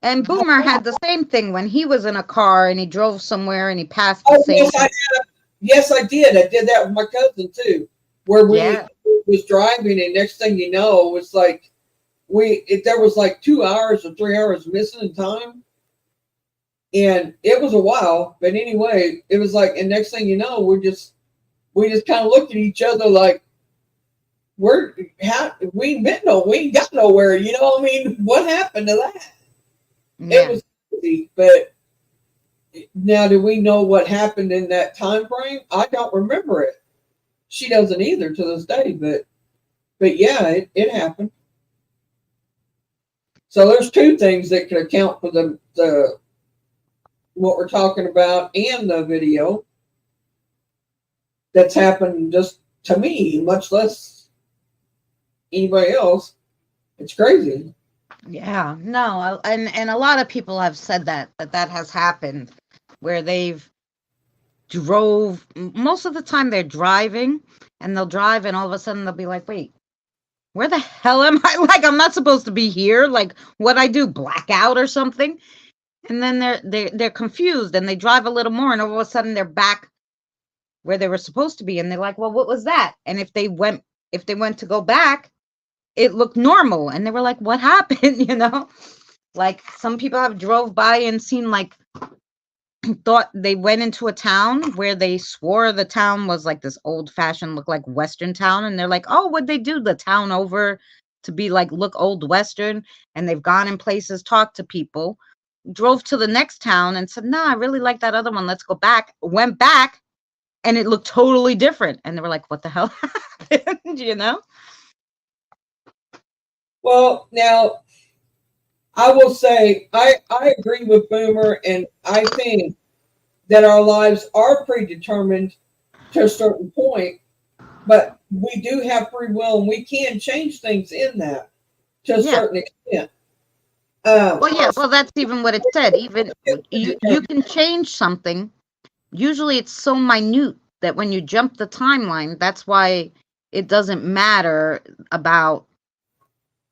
And Boomer had the same thing when he was in a car and he drove somewhere and he passed the same.
Yes, I did. I did that with my cousin too, where we was driving, and next thing you know, it was like there was like 2 hours or 3 hours missing in time, and it was a while. But anyway, it was like, and next thing you know, we just kind of looked at each other like, we ain't got nowhere. You know what I mean? What happened to that?
Yeah.
It crazy. But now, do we know what happened in that time frame? I don't remember it. She doesn't either to this day. But yeah, it happened. So there's two things that could account for the what we're talking about and the video that's happened just to me, much less anybody else. It's crazy.
Yeah, no, and a lot of people have said that has happened where they've most of the time they're driving and they'll drive and all of a sudden they'll be like, wait, where the hell am I? Like, I'm not supposed to be here. Like, what I do, black out or something? And then they're confused and they drive a little more and all of a sudden they're back where they were supposed to be and they're like, well, what was that? And if they went to go back, it looked normal and they were like, what happened? Like some people have drove by and seen, like, thought they went into a town where they swore the town was like this old fashioned, look like Western town, and they're like, oh, what'd they do the town over to be like look old Western? And they've gone in places, talked to people, drove to the next town and said, no, I really like that other one, let's go back. Went back and it looked totally different and they were like, what the hell happened?
Well, now I will say I agree with Boomer, and I think that our lives are predetermined to a certain point, but we do have free will and we can change things in that to a certain extent.
Well, that's even what it said. Even you can change something. Usually it's so minute that when you jump the timeline, that's why it doesn't matter about,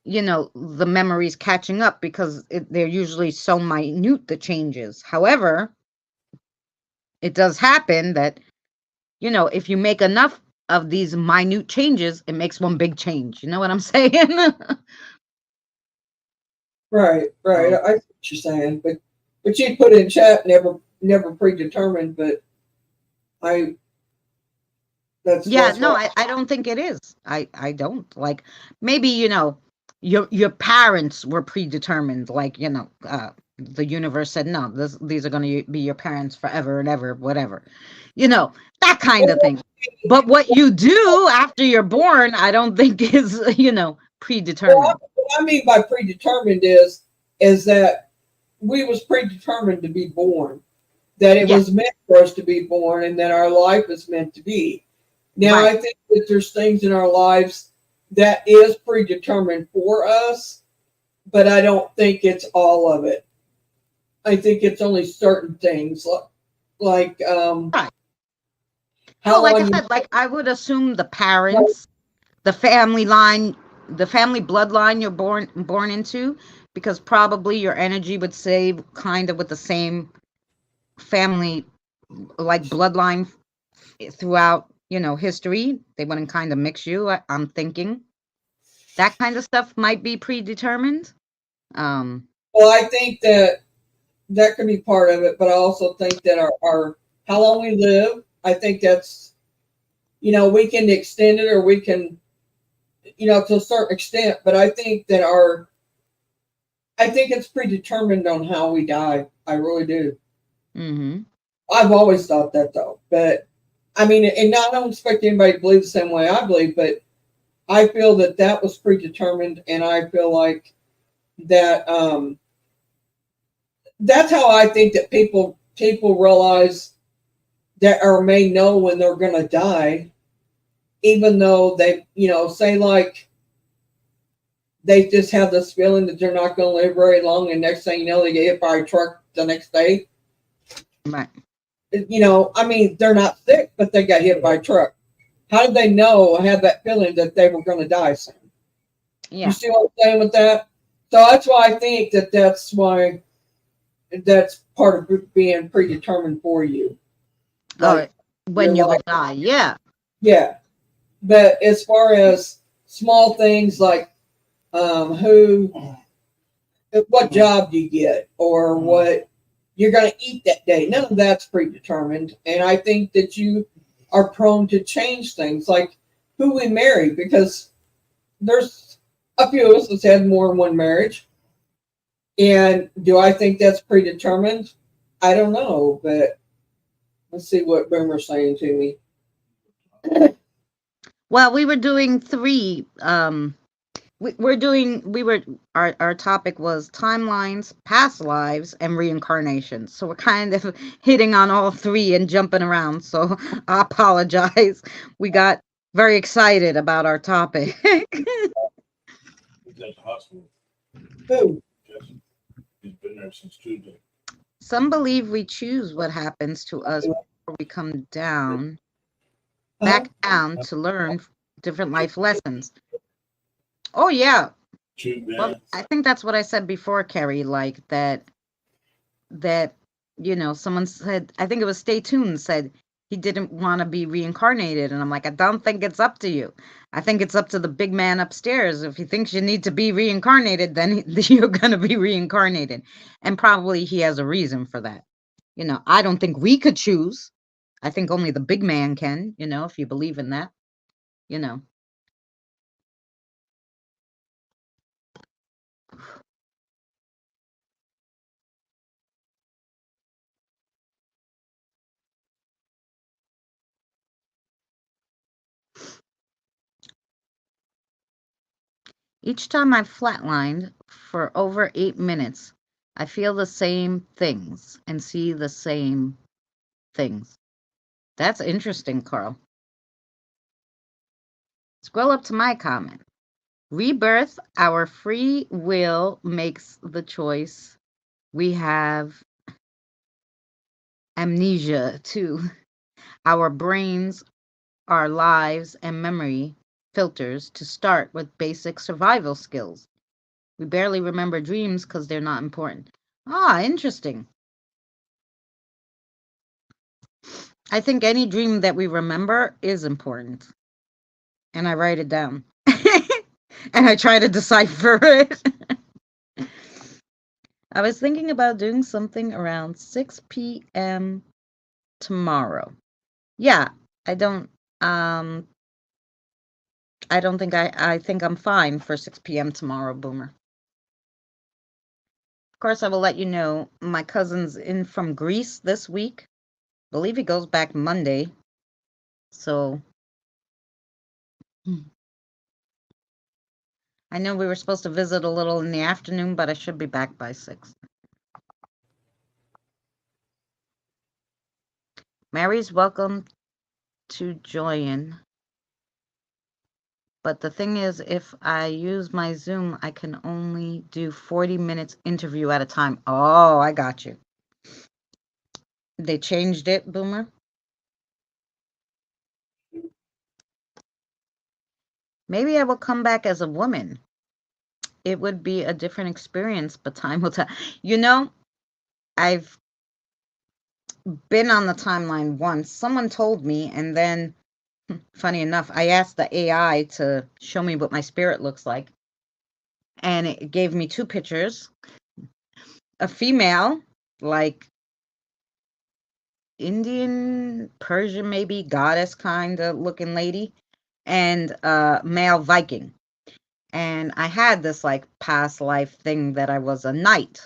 the memories catching up, because they're usually so minute, the changes. However, it does happen that, if you make enough of these minute changes, it makes one big change. You know what I'm saying?
Right. I see what you're saying, but you put in chat never predetermined, but that's
I don't think it is. I don't. Like, maybe, your parents were predetermined, like, the universe said, no, these are going to be your parents forever and ever, whatever, that kind of thing. But what you do after you're born, I don't think is, predetermined.
Well, what I mean by predetermined is that we was predetermined to be born, that it was meant for us to be born, and that our life is meant to be. Now, right. I think that there's things in our lives that is predetermined for us, but I don't think it's all of it. I think it's only certain things, like
right. Well, like I said, like I would assume the parents, the family line, the family bloodline you're born into, because probably your energy would stay kind of with the same family, like bloodline throughout, history. They wouldn't kind of mix you. I'm thinking that kind of stuff might be predetermined.
Well, I think that could be part of it, but I also think that our how long we live, I think that's, we can extend it or we can, to a certain extent, but I think that I think it's predetermined on how we die. I really do.
Mm-hmm.
I've always thought that, though, but I mean, and I don't expect anybody to believe the same way I believe, but I feel that was predetermined, and I feel like that that's how I think that people realize that, or may know when they're going to die, even though they, say like they just have this feeling that they're not going to live very long, and next thing you know, they get hit by a truck the next day.
Right.
I mean, they're not sick, but they got hit by a truck. How did they know, have that feeling that they were going to die soon? Yeah. You see what I'm saying with that? So that's why I think that's why that's part of being predetermined for you.
Like, when you will die, yeah.
Yeah. But as far as small things like what job do you get, or what you're going to eat that day, none of that's predetermined. And I think that you are prone to change things, like who we marry, because there's a few of us that's had more than one marriage. And do I think that's predetermined? I don't know, but let's see what Boomer's saying to me.
Well, we were doing three. We're doing. We were. Our topic was timelines, past lives, and reincarnation. So we're kind of hitting on all three and jumping around. So I apologize. We got very excited about our topic.
He's at the hospital.
Who?
Jesse. He's been there since Tuesday.
Some believe we choose what happens to us before we come down,
Huh?
back down to learn different life lessons. Oh yeah.
True,
Well,
man.
I think that's what I said before, Carrie, like that someone said, I think it was Stay Tuned, said he didn't want to be reincarnated, and I'm like, I don't think it's up to you. I think it's up to the big man upstairs. If he thinks you need to be reincarnated, then you're going to be reincarnated, and probably he has a reason for that. I don't think we could choose. I think only the big man can, if you believe in that, you know. Each time I've flatlined for over 8 minutes, I feel the same things and see the same things. That's interesting, Carl. Scroll up to my comment. Rebirth, our free will makes the choice. We have amnesia too. Our brains, our lives, and memory filters to start with basic survival skills. We barely remember dreams because they're not important. Ah, interesting. I think any dream that we remember is important. And I write it down. And I try to decipher it. I was thinking about doing something around 6 p.m. tomorrow. Yeah, I don't um I don't think I think I'm fine for 6 p.m. tomorrow, Boomer. Of course, I will let you know my cousin's in from Greece this week. Believe he goes back Monday. So I know we were supposed to visit a little in the afternoon, but I should be back by 6. Mary's welcome to join. But the thing is, if I use my Zoom, I can only do 40 minutes interview at a time. Oh, I got you. They changed it, Boomer? Maybe I will come back as a woman. It would be a different experience, but time will tell. You know, I've been on the timeline once. Someone told me, and then, funny enough, I asked the AI to show me what my spirit looks like. And it gave me 2 pictures. A female, like Indian, Persian, maybe goddess kind of looking lady, and a male Viking. And I had this like past life thing that I was a knight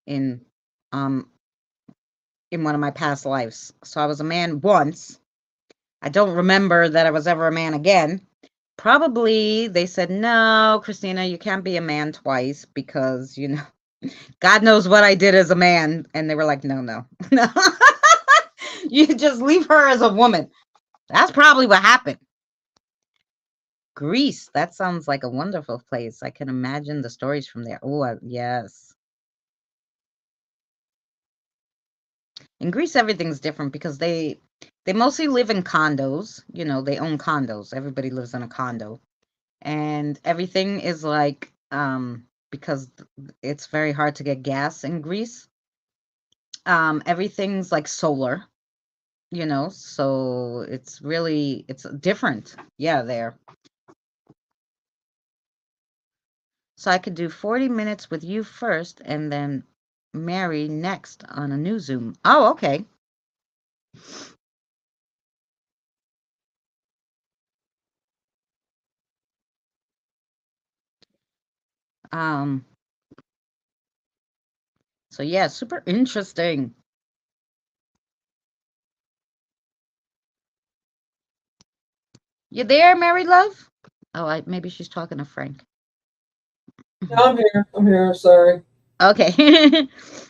in um in one of my past lives. So I was a man once. I don't remember that I was ever a man again. Probably they said, "No, Christina, you can't be a man twice because, God knows what I did as a man." And they were like, "No, no. No. You just leave her as a woman." That's probably what happened. Greece, that sounds like a wonderful place. I can imagine the stories from there. Oh, yes. In Greece, everything's different because they mostly live in condos. They own condos. Everybody lives in a condo, and everything is like because it's very hard to get gas in Greece. Everything's like solar. So it's different. Yeah, there. So I could do 40 minutes with you first and then Mary next on a new Zoom. Oh, okay. Um, So yeah, super interesting. You there, Mary Love? Oh, maybe she's talking to Frank.
No, I'm here. I'm here. Sorry.
Okay.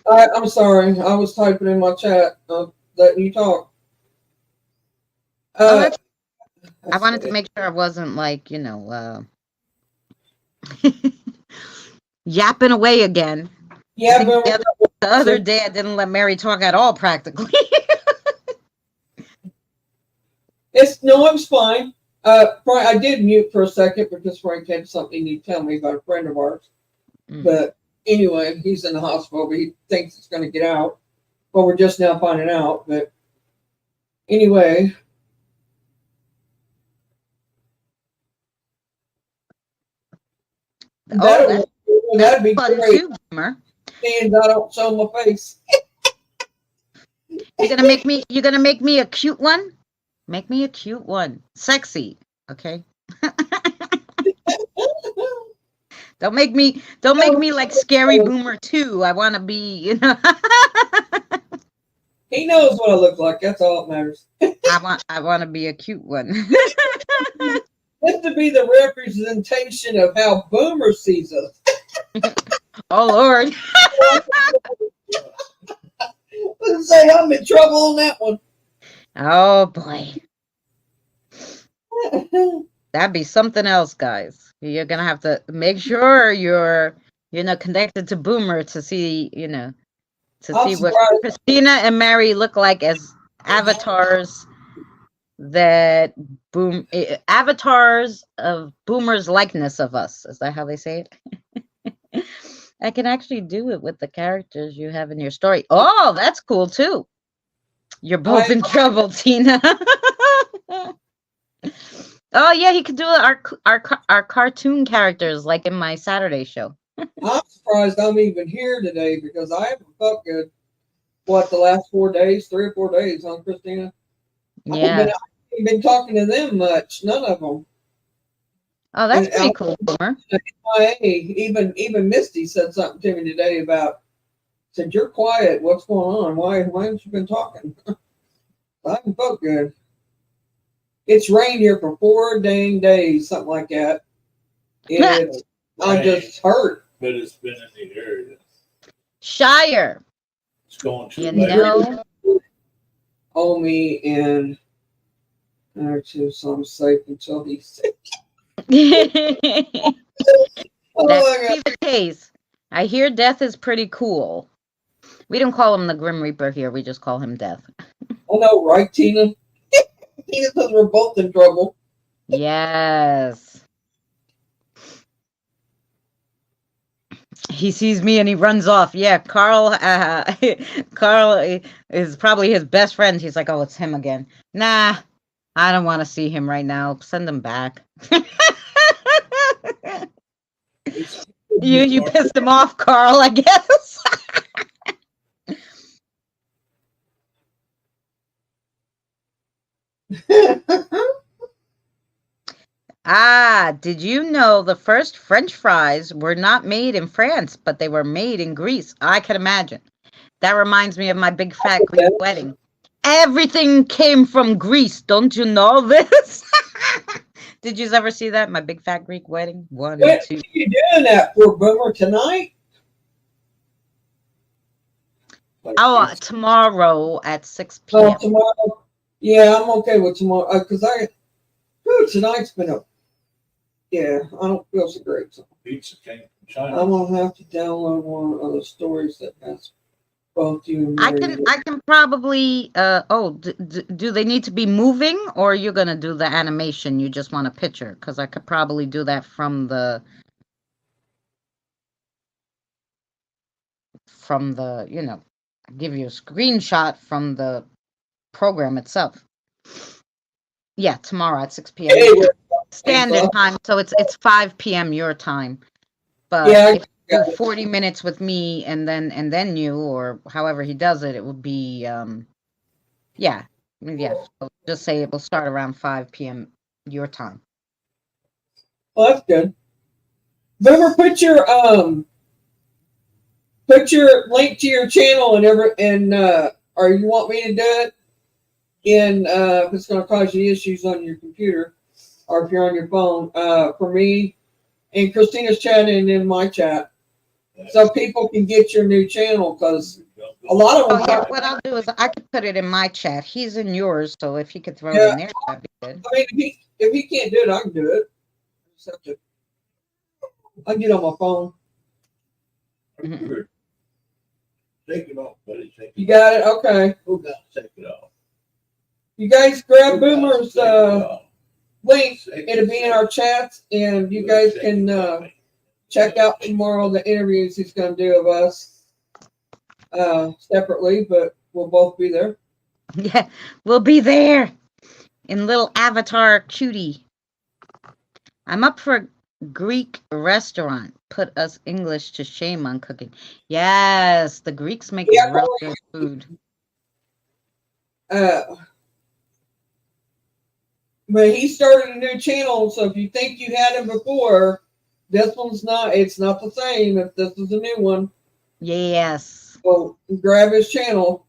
I'm sorry. I was typing in my chat, letting you talk.
Oh,
Uh,
I
that's
wanted to
good.
make sure I wasn't like, yapping away again. I
Yeah,
think
but
the other day I didn't let Mary talk at all, practically.
it was fine. Frank, I did mute for a second because Frank had something he'd tell me about a friend of ours. But anyway, he's in the hospital, but he thinks it's going to get out. Well, we're just now finding out. But anyway,
Oh,
that'd be
fun
great.
too, Boomer.
Seeing I don't show my face.
You're gonna make me a cute one? Make me a cute one. Sexy. Okay. Don't make me like Scary Boomer 2. I wanna be,
He knows what I look like. That's all that matters.
I wanna be a cute one.
Just to be the representation of how Boomer sees us.
Oh Lord.
Let's say I'm in trouble on that one.
Oh boy. That'd be something else, guys. You're gonna have to make sure you're connected to Boomer to see,
I'm
see what
surprised.
Christina and Mary look like as avatars that avatars of Boomer's likeness of us. Is that how they say it? I can actually do it with the characters you have in your story. Oh, that's cool too. You're both in trouble, Tina. Oh yeah, he could do our cartoon characters like in my Saturday show.
I'm surprised I'm even here today because I haven't felt good. What, the last 4 days, 3 or 4 days, huh, Christina? I haven't been talking to them much. None of them.
Oh, that's pretty cool, Boomer.
Even Misty said something to me today about. Said, "You're quiet. What's going on? Why haven't you been talking?" I haven't felt good. It's rained here for 4 dang days, something like that. I'm just hurt.
But it's been in the area.
Shire.
It's going to
Hold me in there too, so I'm safe until he's sick.
That's the case. I hear Death is pretty cool. We don't call him the Grim Reaper here. We just call him Death.
Oh no, right, Tina? Tina says we're both in trouble.
Yes. He sees me and he runs off. Yeah, Carl. Carl is probably his best friend. He's like, "Oh, it's him again." Nah, I don't want to see him right now. Send him back. You pissed him off, Carl, I guess. Did you know the first French fries were not made in France, but they were made in Greece? I can imagine. That reminds me of my big fat Greek wedding. Everything came from Greece. Don't you know this? Did you ever see that? My big fat Greek wedding? 1, 2.
What are you doing that for, Boomer, tonight?
Oh, tomorrow at 6 p.m.
Oh, tomorrow? Yeah, I'm okay with tomorrow because tonight's been I don't feel so great. So
Pizza came from China.
I'm gonna have to download one of the stories that has both you and Mary.
I can probably. Do they need to be moving, or you're gonna do the animation? You just want a picture? Because I could probably do that from the give you a screenshot from the program itself. Yeah, tomorrow at 6 p.m. Standard time, so it's 5 p.m. your time. But if you do 40 minutes with me and then you, or however he does it, it would be So just say it will start around 5 p.m. your time.
Well, that's good. Boomer, put your put your link to your channel or you want me to do it if it's going to cause you issues on your computer or if you're on your phone, for me and Christina's chatting in my chat, so people can get your new channel, because a lot of
Oh
them.
yeah, what I'll do is I could put it in my chat. He's in yours, so if he could throw it
Yeah,
in there, that'd be good.
I mean, if he can't do it, I can do it. I can get on my phone.
Take it off, buddy. Take it
You got it? Okay.
Who got to take it off?
You guys grab
Who got to
Boomer's
take it off?
link. It'll be in our chats, and you guys can check out tomorrow the interviews he's going to do of us separately, but we'll both be there.
Yeah, we'll be there in little avatar cutie. I'm up for Greek restaurant. Put us English to shame on cooking. Yes, the Greeks make real good food.
But he started a new channel, so if you think you had him before, this one's not. It's not the same. If this is a new one,
Yes.
so grab his channel.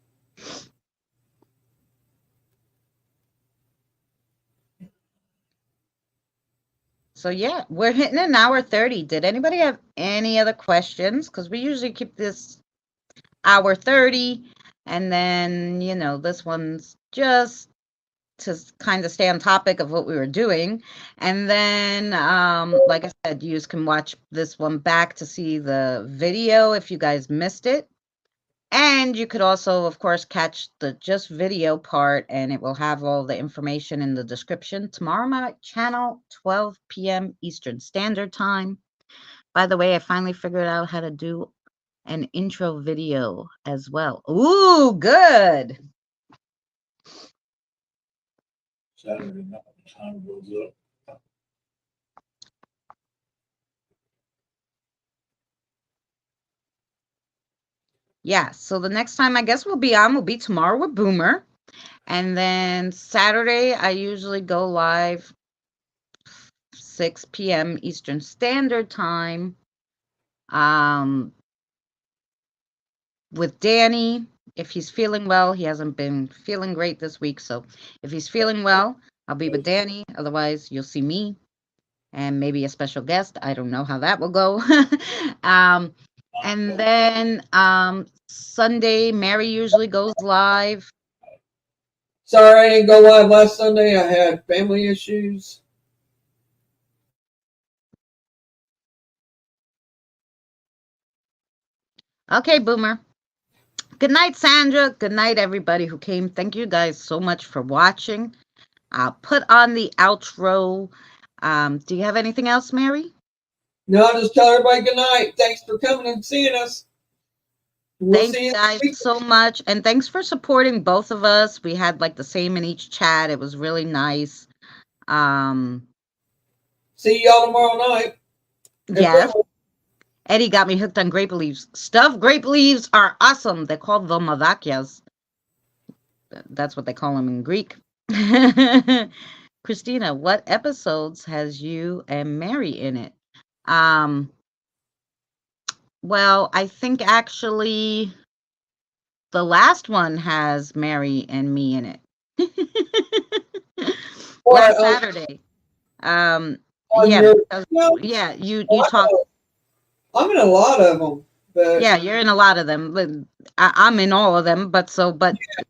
So yeah, we're hitting an hour 30. Did anybody have any other questions? Because we usually keep this hour 30, and then this one's just to kind of stay on topic of what we were doing. And then like I said, you can watch this one back to see the video if you guys missed it. And you could also, of course, catch the just video part, and it will have all the information in the description. Tomorrow night, channel 12 p.m. Eastern Standard Time. By the way, I finally figured out how to do an intro video as well. Ooh, good.
Saturday night, the time goes up.
Yeah, so the next time I guess we'll be tomorrow with Boomer. And then Saturday, I usually go live 6 p.m. Eastern Standard Time with Danny. If he's feeling well, he hasn't been feeling great this week. So if he's feeling well, I'll be with Danny. Otherwise, you'll see me and maybe a special guest. I don't know how that will go. And then Sunday, Mary usually goes live.
Sorry, I didn't go live last Sunday. I had family issues.
Okay, Boomer. Good night, Sandra. Good night, everybody who came. Thank you guys so much for watching. I'll put on the outro. Do you have anything else, Mary?
No, just tell everybody good night. Thanks for coming and seeing us.
Thank you guys so much. And thanks for supporting both of us. We had like the same in each chat. It was really nice.
See y'all tomorrow night.
Yes. Eddie got me hooked on grape leaves. Stuffed grape leaves are awesome. They're called vomadakias. That's what they call them in Greek. Christina, what episodes has you and Mary in it? Well, I think actually the last one has Mary and me in it. Last Saturday. Yeah, you talked.
I'm in a lot of them. But
yeah, you're in a lot of them. I'm in all of them, but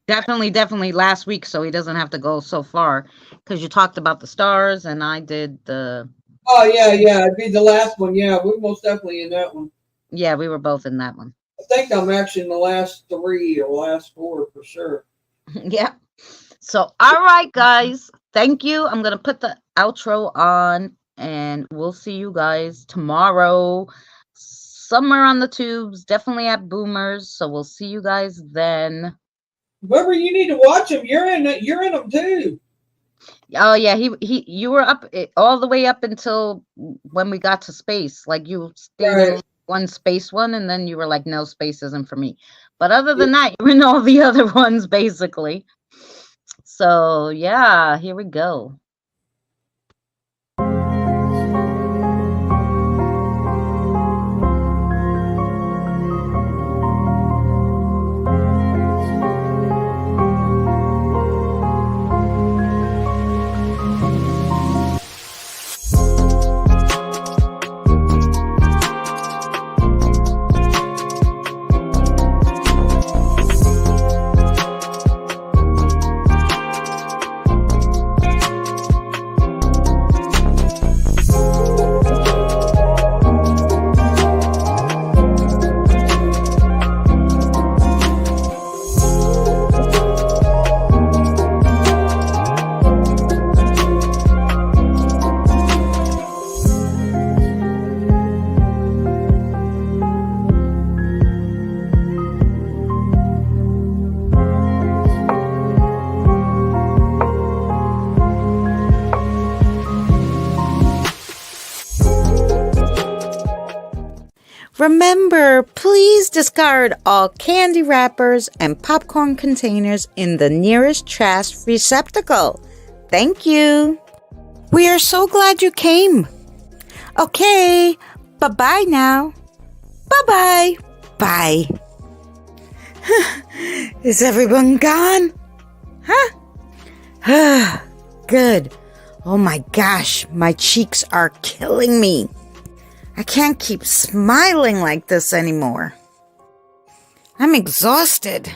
definitely last week, so he doesn't have to go so far, because you talked about the stars and I did the.
Oh yeah, it'd be the last one. Yeah, we're most definitely in that one.
Yeah, we were both in that one.
I think I'm actually in the last 3 or last 4 for sure.
Yeah. So, all right, guys. Thank you. I'm going to put the outro on, and we'll see you guys tomorrow somewhere on the tubes, definitely at Boomers. So we'll see you guys then.
Remember, you need to watch them. You're in it. You're in them too.
Oh yeah, you were up all the way up until when we got to space. Like you stayed in one space one, and then you were like, no, space isn't for me. But other than that, you were in all the other ones basically. So yeah, here we go.
Remember, please discard all candy wrappers and popcorn containers in the nearest trash receptacle. Thank you. We are so glad you came. Okay, bye-bye now. Bye-bye. Bye. Is everyone gone? Huh? Good. Oh my gosh, my cheeks are killing me. I can't keep smiling like this anymore. I'm exhausted.